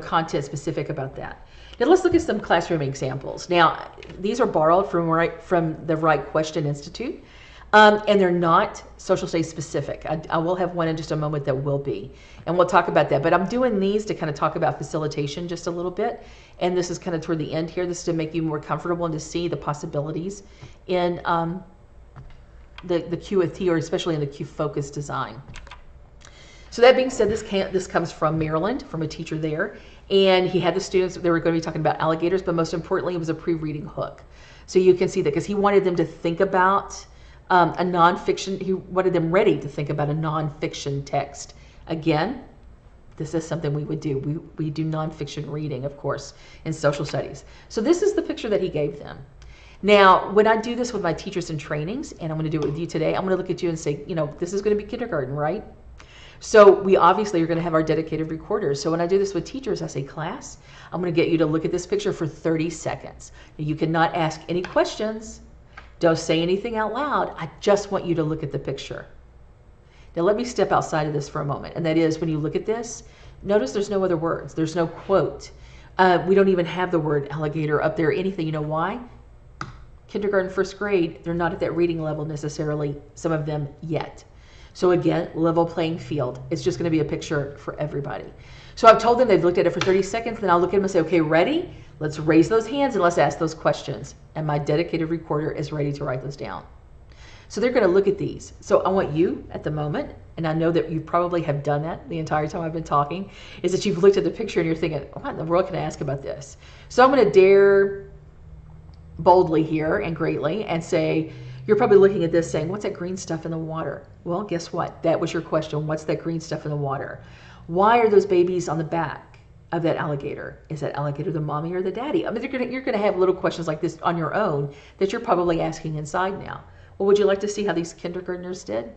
content specific about that. Now let's look at some classroom examples. Now, these are borrowed from the Right Question Institute, and they're not social studies specific. I will have one in just a moment that will be, and we'll talk about that. But I'm doing these to kind of talk about facilitation just a little bit, and this is kind of toward the end here. This is to make you more comfortable and to see the possibilities in the QFT, or especially in the Qfocus design. So that being said, this comes from Maryland, from a teacher there, and he had the students, they were going to be talking about alligators, but most importantly, it was a pre-reading hook. So you can see that, because he wanted them to think about a nonfiction, he wanted them ready to think about a nonfiction text. Again, this is something we would do. We do nonfiction reading, of course, in social studies. So this is the picture that he gave them. Now, when I do this with my teachers in trainings, and I'm going to do it with you today, I'm going to look at you and say, this is going to be kindergarten, right? So we obviously are going to have our dedicated recorders. So when I do this with teachers, I say, class, I'm going to get you to look at this picture for 30 seconds. You cannot ask any questions. Don't say anything out loud. I just want you to look at the picture. Now let me step outside of this for a moment. And that is, when you look at this, notice there's no other words. There's no quote. We don't even have the word alligator up there or anything. You know why? Kindergarten, first grade, they're not at that reading level necessarily, some of them yet. So again, level playing field. It's just going to be a picture for everybody. So I've told them they've looked at it for 30 seconds, then I'll look at them and say, okay, ready? Let's raise those hands and let's ask those questions. And my dedicated recorder is ready to write those down. So they're going to look at these. So I want you at the moment, and I know that you probably have done that the entire time I've been talking, is that you've looked at the picture and you're thinking, what in the world can I ask about this? So I'm going to dare boldly here and greatly and say, you're probably looking at this saying, what's that green stuff in the water? Well, guess what? That was your question. What's that green stuff in the water? Why are those babies on the back of that alligator? Is that alligator the mommy or the daddy? I mean, you're going to have little questions like this on your own that you're probably asking inside now. Well, would you like to see how these kindergartners did?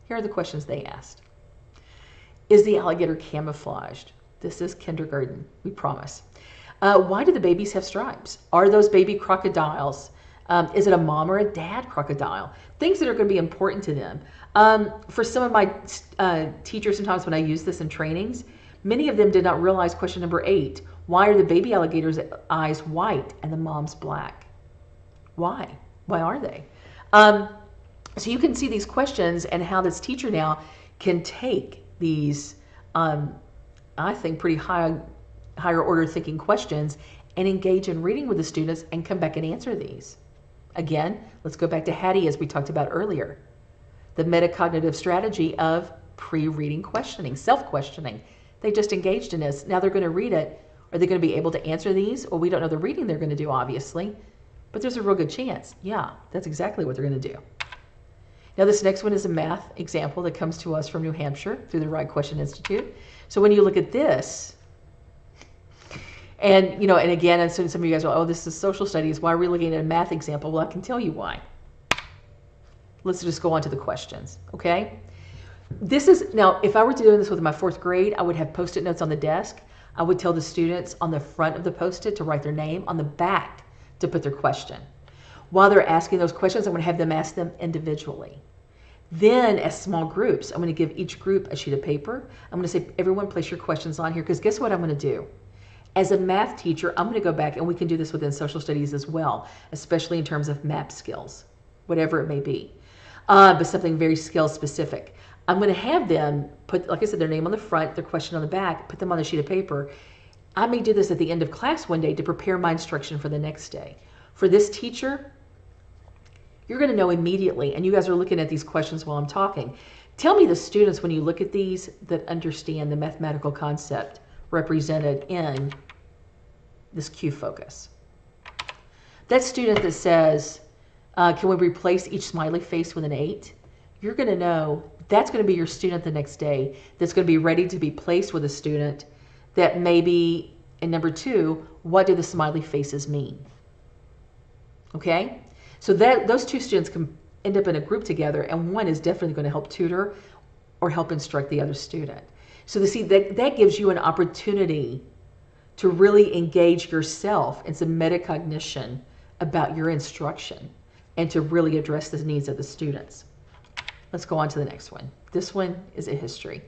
Here are the questions they asked. Is the alligator camouflaged? This is kindergarten, we promise. Why do the babies have stripes? Are those baby crocodiles? Is it a mom or a dad crocodile? Things that are going to be important to them. For some of my teachers, sometimes when I use this in trainings, many of them did not realize question number 8. Why are the baby alligator's eyes white and the mom's black? Why? Why are they? So you can see these questions and how this teacher now can take these, I think, pretty higher order thinking questions and engage in reading with the students and come back and answer these. Again, let's go back to Hattie as we talked about earlier. The metacognitive strategy of pre-reading questioning, self-questioning. They just engaged in this. Now they're going to read it. Are they going to be able to answer these? Well, we don't know the reading they're going to do, obviously, but there's a real good chance. Yeah, that's exactly what they're going to do. Now this next one is a math example that comes to us from New Hampshire through the Right Question Institute. So when you look at this, and and again, and so some of you guys are, oh, this is social studies. Why are we looking at a math example? Well, I can tell you why. Let's just go on to the questions, okay? This is, now, if I were to do this with my 4th grade, I would have Post-it notes on the desk. I would tell the students on the front of the Post-it to write their name, on the back to put their question. While they're asking those questions, I'm going to have them ask them individually. Then, as small groups, I'm going to give each group a sheet of paper. I'm going to say, everyone place your questions on here, because guess what I'm going to do? As a math teacher, I'm going to go back, and we can do this within social studies as well, especially in terms of map skills, whatever it may be, but something very skill specific. I'm going to have them put, like I said, their name on the front, their question on the back, put them on a sheet of paper. I may do this at the end of class one day to prepare my instruction for the next day. For this teacher, you're going to know immediately, and you guys are looking at these questions while I'm talking. Tell me the students, when you look at these, that understand the mathematical concept represented in this Qfocus. That student that says, can we replace each smiley face with an 8? You're going to know that's going to be your student the next day that's going to be ready to be placed with a student that maybe, and number 2, what do the smiley faces mean? Okay? So that those 2 students can end up in a group together, and one is definitely going to help tutor or help instruct the other student. So see, that gives you an opportunity to really engage yourself in some metacognition about your instruction and to really address the needs of the students. Let's go on to the next one. This one is a history.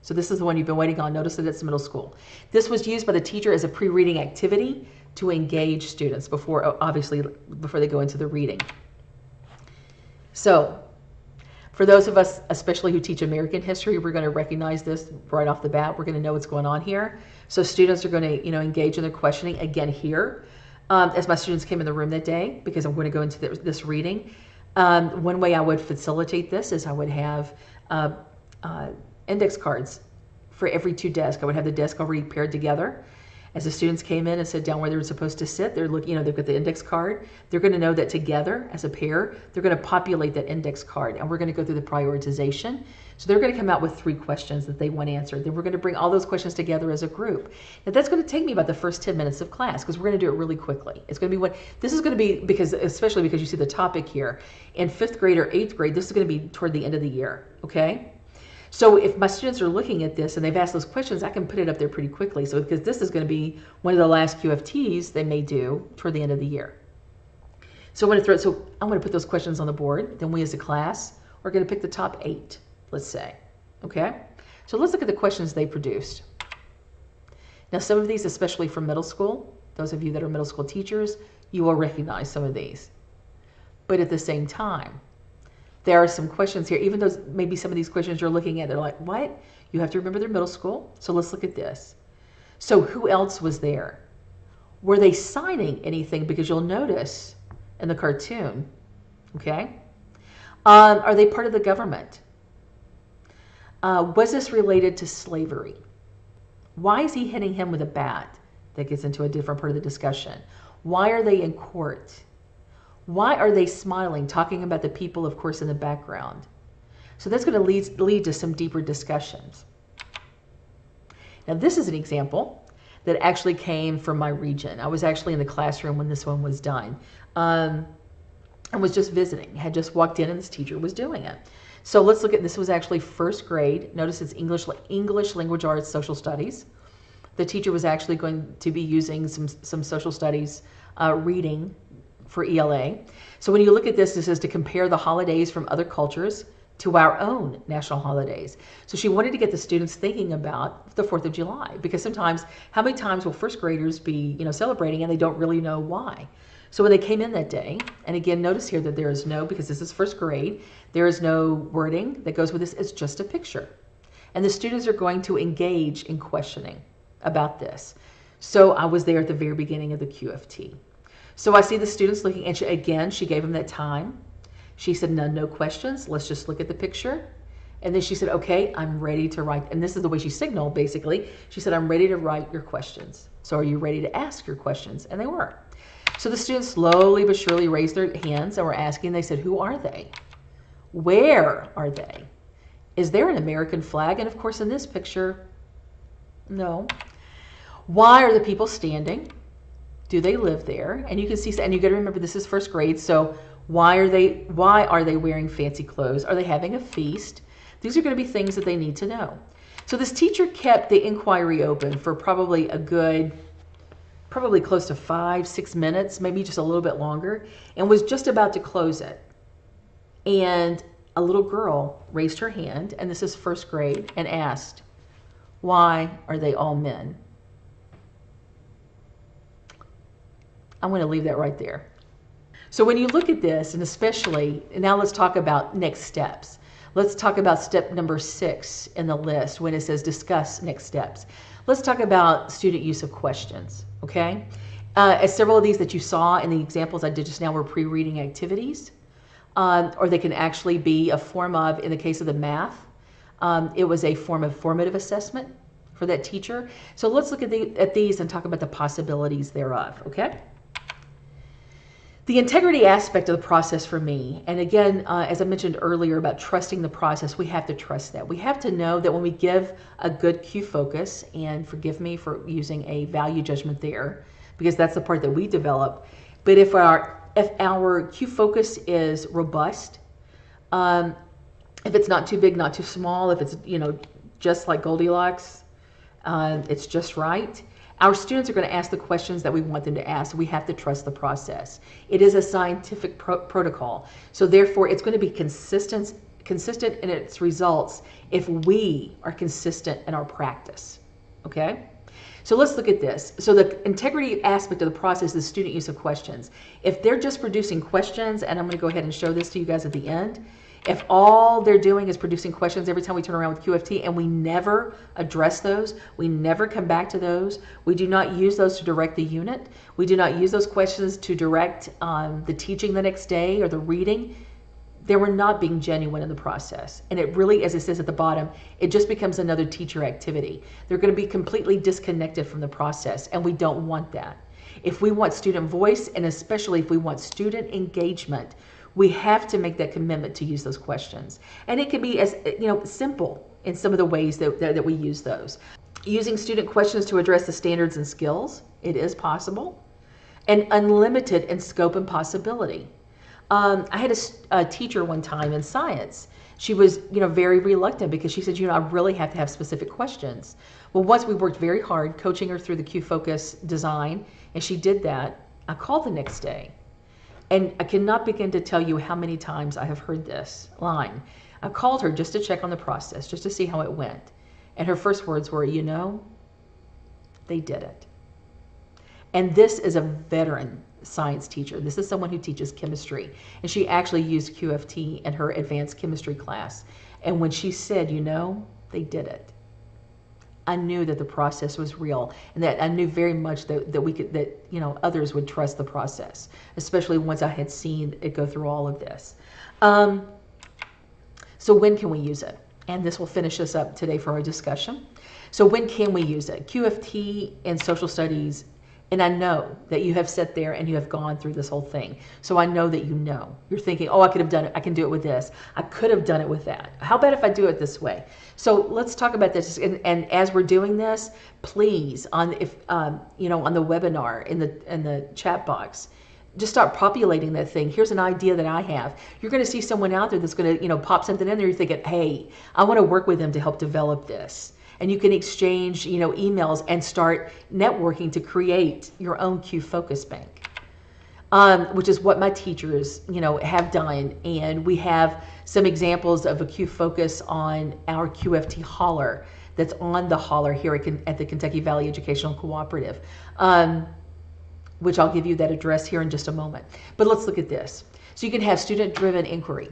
So this is the one you've been waiting on. Notice that it's middle school. This was used by the teacher as a pre-reading activity to engage students before, obviously, before they go into the reading. So for those of us, especially who teach American history, we're going to recognize this right off the bat. We're going to know what's going on here. So students are going to, engage in their questioning again here. As my students came in the room that day, because I'm going to go into this reading, one way I would facilitate this is I would have index cards for every 2 desks. I would have the desk already paired together. As the students came in and sat down where they were supposed to sit, they're looking, they've got the index card. They're going to know that together as a pair, they're going to populate that index card, and we're going to go through the prioritization. So they're going to come out with 3 questions that they want answered. Then we're going to bring all those questions together as a group. Now that's going to take me about the first 10 minutes of class, because we're going to do it really quickly. It's going to be this is going to be, especially because you see the topic here. In 5th grade or 8th grade, this is going to be toward the end of the year, okay? So if my students are looking at this and they've asked those questions, I can put it up there pretty quickly. So because this is going to be one of the last QFTs they may do toward the end of the year. So I'm going to put those questions on the board. Then we as a class are going to pick the top 8, let's say. Okay? So let's look at the questions they produced. Now some of these, especially from middle school, those of you that are middle school teachers, you will recognize some of these. But at the same time, there are some questions here, even though maybe some of these questions you're looking at, they're like, what? You have to remember they're middle school. So let's look at this. So who else was there? Were they signing anything? Because you'll notice in the cartoon, okay? Are they part of the government? Was this related to slavery? Why is he hitting him with a bat? That gets into a different part of the discussion. Why are they in court? Why are they smiling, talking about the people, of course, in the background? So that's going to lead to some deeper discussions. Now, this is an example that actually came from my region. I was actually in the classroom when this one was done. I was just visiting, had just walked in and this teacher was doing it. So let's look at, this was actually first grade. Notice it's English, language arts, social studies. The teacher was actually going to be using some social studies reading for ELA. So when you look at this, this is to compare the holidays from other cultures to our own national holidays. So she wanted to get the students thinking about the 4th of July, because sometimes, how many times will first graders be, celebrating and they don't really know why? So when they came in that day, and again, notice here that there is no, because this is first grade, there is no wording that goes with this, it's just a picture. And the students are going to engage in questioning about this. So I was there at the very beginning of the QFT. So I see the students looking, and she gave them that time. She said, no questions, let's just look at the picture. And then she said, okay, I'm ready to write. And this is the way she signaled, basically. She said, I'm ready to write your questions. So are you ready to ask your questions? And they were. So the students slowly but surely raised their hands and were asking. They said, who are they? Where are they? Is there an American flag? And of course, in this picture, no. Why are the people standing? Do they live there? And you can see, and you got to remember this is first grade, so why are they wearing fancy clothes? Are they having a feast? These are going to be things that they need to know. So this teacher kept the inquiry open for probably close to 5-6 minutes, maybe just a little bit longer, and was just about to close it. And a little girl raised her hand, and this is first grade, and asked, why are they all men? I'm going to leave that right there. So when you look at this, and especially, and now let's talk about next steps. Let's talk about step number 6 in the list when it says discuss next steps. Let's talk about student use of questions, okay? As several of these that you saw in the examples I did just now were pre-reading activities, or they can actually be a form of, in the case of the math, it was a form of formative assessment for that teacher. So let's look at these and talk about the possibilities thereof, okay? The integrity aspect of the process for me, and again, as I mentioned earlier about trusting the process, we have to trust that. We have to know that when we give a good Qfocus, and forgive me for using a value judgment there, because that's the part that we develop, but if our Qfocus is robust, if it's not too big, not too small, if it's just like Goldilocks, it's just right. Our students are going to ask the questions that we want them to ask. We have to trust the process. It is a scientific protocol. So therefore, it's going to be consistent in its results if we are consistent in our practice. Okay? So let's look at this. So the integrity aspect of the process is student use of questions. If they're just producing questions, and I'm going to go ahead and show this to you guys at the end, if all they're doing is producing questions every time we turn around with QFT and we never address those, we never come back to those, we do not use those to direct the unit, we do not use those questions to direct the teaching the next day or the reading, then we're not being genuine in the process. And it really, as it says at the bottom, it just becomes another teacher activity. They're going to be completely disconnected from the process, and we don't want that. If we want student voice, and especially if we want student engagement, we have to make that commitment to use those questions. And it can be as simple in some of the ways that we use those. Using student questions to address the standards and skills, it is possible. And unlimited in scope and possibility. I had a teacher one time in science. She was, very reluctant because she said, I really have to have specific questions. Well, once we worked very hard coaching her through the Qfocus design, and she did that, I called the next day. And I cannot begin to tell you how many times I have heard this line. I called her just to check on the process, just to see how it went. And her first words were, they did it. And this is a veteran science teacher. This is someone who teaches chemistry. And she actually used QFT in her advanced chemistry class. And when she said, they did it, I knew that the process was real, and that I knew very much that others would trust the process, especially once I had seen it go through all of this. So when can we use it? And this will finish us up today for our discussion. So when can we use it? QFT in social studies, and I know that you have sat there and you have gone through this whole thing. So I know that you're thinking, oh, I could have done it. I can do it with this. I could have done it with that. How about if I do it this way? So let's talk about this. And as we're doing this, please, on the webinar, in the chat box, just start populating that thing. Here's an idea that I have. You're going to see someone out there that's going to, pop something in there. You're thinking, hey, I want to work with them to help develop this. And you can exchange, emails and start networking to create your own Qfocus bank, which is what my teachers, have done. And we have some examples of a Qfocus on our QFT holler that's on the holler here at the Kentucky Valley Educational Cooperative, which I'll give you that address here in just a moment. But let's look at this. So you can have student-driven inquiry.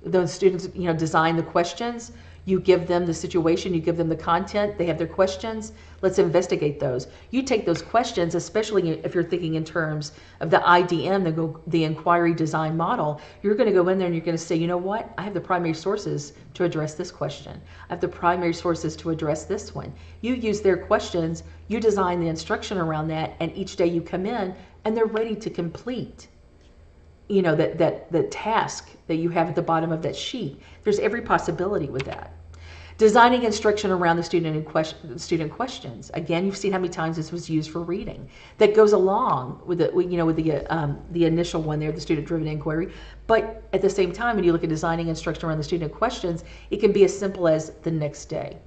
Those students, design the questions. You give them the situation, you give them the content, they have their questions. Let's investigate those. You take those questions, especially if you're thinking in terms of the IDM, the inquiry design model, you're going to go in there and you're going to say, you know what? I have the primary sources to address this question. I have the primary sources to address this one. You use their questions, you design the instruction around that, and each day you come in and they're ready to complete the task that you have at the bottom of that sheet. There's every possibility with that. Designing instruction around the student questions. Again, you've seen how many times this was used for reading. That goes along with the initial one there, the student-driven inquiry. But at the same time, when you look at designing instruction around the student questions, it can be as simple as the next day.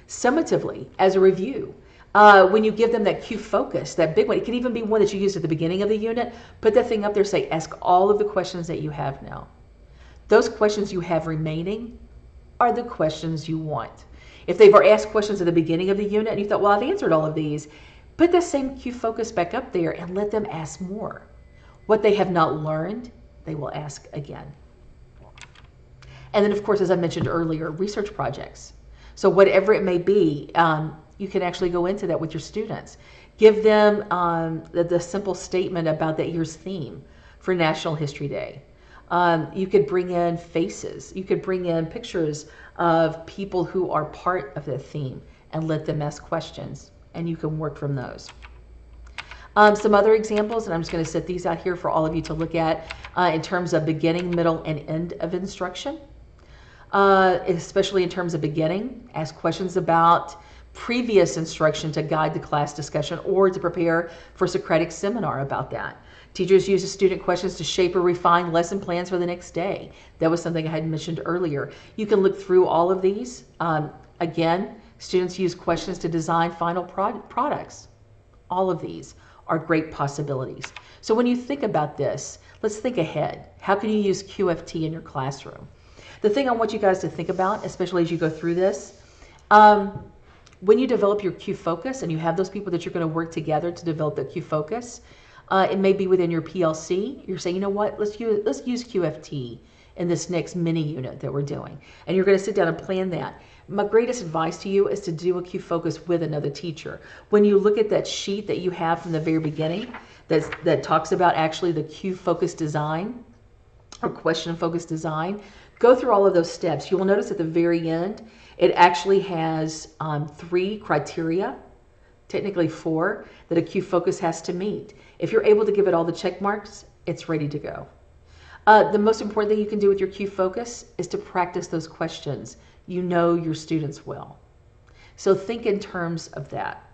Summatively, as a review, when you give them that Qfocus, that big one, it can even be one that you used at the beginning of the unit. Put that thing up there, say, ask all of the questions that you have now. Those questions you have remaining are the questions you want. If they've asked questions at the beginning of the unit and you thought, well, I've answered all of these, put the same Qfocus back up there and let them ask more. What they have not learned, they will ask again. And then, of course, as I mentioned earlier, research projects. So whatever it may be, you can actually go into that with your students. Give them the simple statement about that year's theme for National History Day. You could bring in faces. You could bring in pictures of people who are part of the theme and let them ask questions, and you can work from those. Some other examples, and I'm just going to set these out here for all of you to look at in terms of beginning, middle, and end of instruction. Especially in terms of beginning, ask questions about previous instruction to guide the class discussion or to prepare for a Socratic seminar about that. Teachers use the student questions to shape or refine lesson plans for the next day. That was something I had mentioned earlier. You can look through all of these. Again, students use questions to design final products. All of these are great possibilities. So when you think about this, let's think ahead. How can you use QFT in your classroom? The thing I want you guys to think about, especially as you go through this, when you develop your Qfocus and you have those people that you're going to work together to develop the Qfocus, it may be within your PLC. You're saying, you know what, let's use QFT in this next mini unit that we're doing. And you're going to sit down and plan that. My greatest advice to you is to do a Qfocus with another teacher. When you look at that sheet that you have from the very beginning that talks about actually the Qfocus design or question focus design, go through all of those steps. You will notice at the very end, it actually has 3 criteria, technically 4, that a Qfocus has to meet. If you're able to give it all the check marks, it's ready to go. The most important thing you can do with your Qfocus is to practice those questions. You know your students well. So think in terms of that.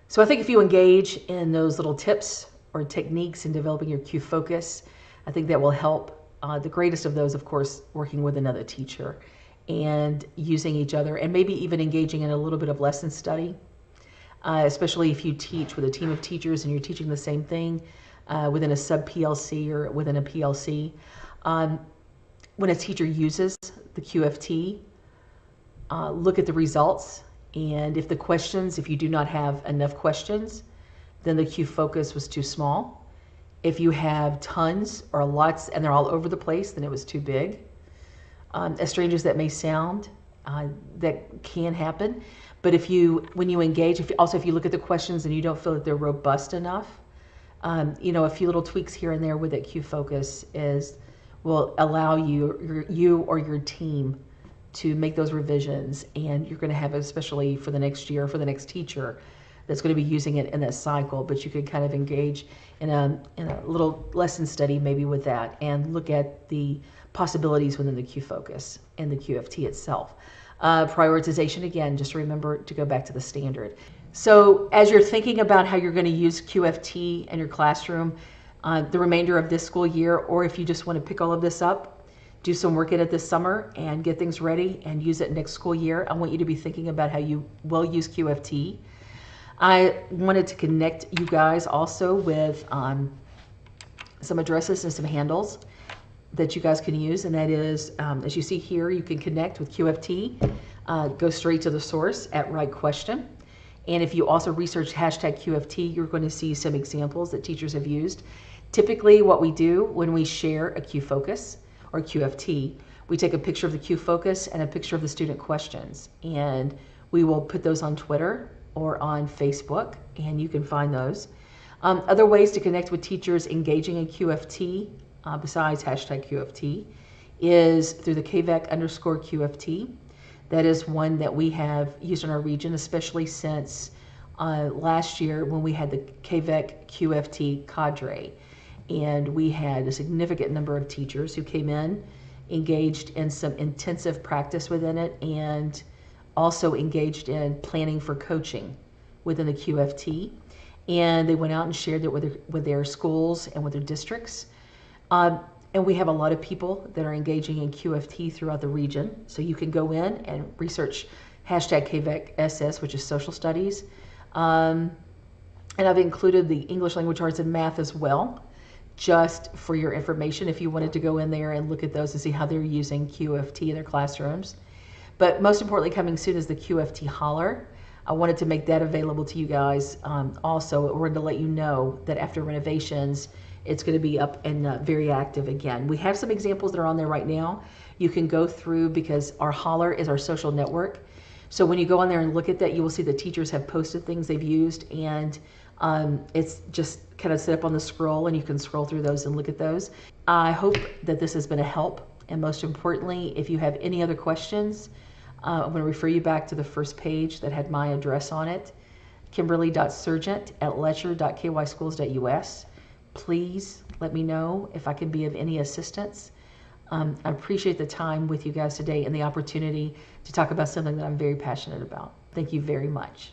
So I think if you engage in those little tips or techniques in developing your Qfocus, I think that will help The greatest of those, of course, working with another teacher and using each other, and maybe even engaging in a little bit of lesson study, especially if you teach with a team of teachers and you're teaching the same thing within a sub-PLC or within a PLC. When a teacher uses the QFT, look at the results, and if you do not have enough questions, then the Qfocus was too small. If you have tons or lots and they're all over the place, then it was too big. As strange as that may sound, that can happen. But when you engage, if you look at the questions and you don't feel that they're robust enough, a few little tweaks here and there with that Qfocus will allow you or your team to make those revisions, and you're going to have, especially for the next year, for the next teacher that's going to be using it in that cycle. But you could kind of engage in a little lesson study maybe with that, and look at the possibilities within the Qfocus and the QFT itself. Prioritization, again, just remember to go back to the standard. So as you're thinking about how you're going to use QFT in your classroom the remainder of this school year, or if you just want to pick all of this up, do some work in it this summer and get things ready and use it next school year, I want you to be thinking about how you will use QFT. I wanted to connect you guys also with some addresses and some handles that you guys can use, and that is, as you see here, you can connect with QFT, go straight to the source at Right Question. And if you also research hashtag QFT, you're going to see some examples that teachers have used. Typically what we do when we share a Qfocus or QFT, we take a picture of the Qfocus and a picture of the student questions, and we will put those on Twitter or on Facebook, and you can find those. Other ways to connect with teachers engaging in QFT, besides hashtag QFT, is through the KVEC_QFT. That is one that we have used in our region, especially since last year when we had the KVEC QFT cadre. And we had a significant number of teachers who came in, engaged in some intensive practice within it, and also engaged in planning for coaching within the QFT. And they went out and shared it with their schools and with their districts. And we have a lot of people that are engaging in QFT throughout the region. So you can go in and research hashtag KVEC-SS, which is social studies. And I've included the English language arts and math as well, just for your information if you wanted to go in there and look at those and see how they're using QFT in their classrooms. But most importantly, coming soon is the QFT Holler. I wanted to make that available to you guys. Also, we're going to let you know that after renovations, it's going to be up and very active again. We have some examples that are on there right now. You can go through, because our Holler is our social network. So when you go on there and look at that, you will see the teachers have posted things they've used, and it's just kind of set up on the scroll, and you can scroll through those and look at those. I hope that this has been a help, and most importantly, if you have any other questions, I'm going to refer you back to the first page that had my address on it, kimberly.surgent@letcher.kyschools.us. Please let me know if I can be of any assistance. I appreciate the time with you guys today and the opportunity to talk about something that I'm very passionate about. Thank you very much.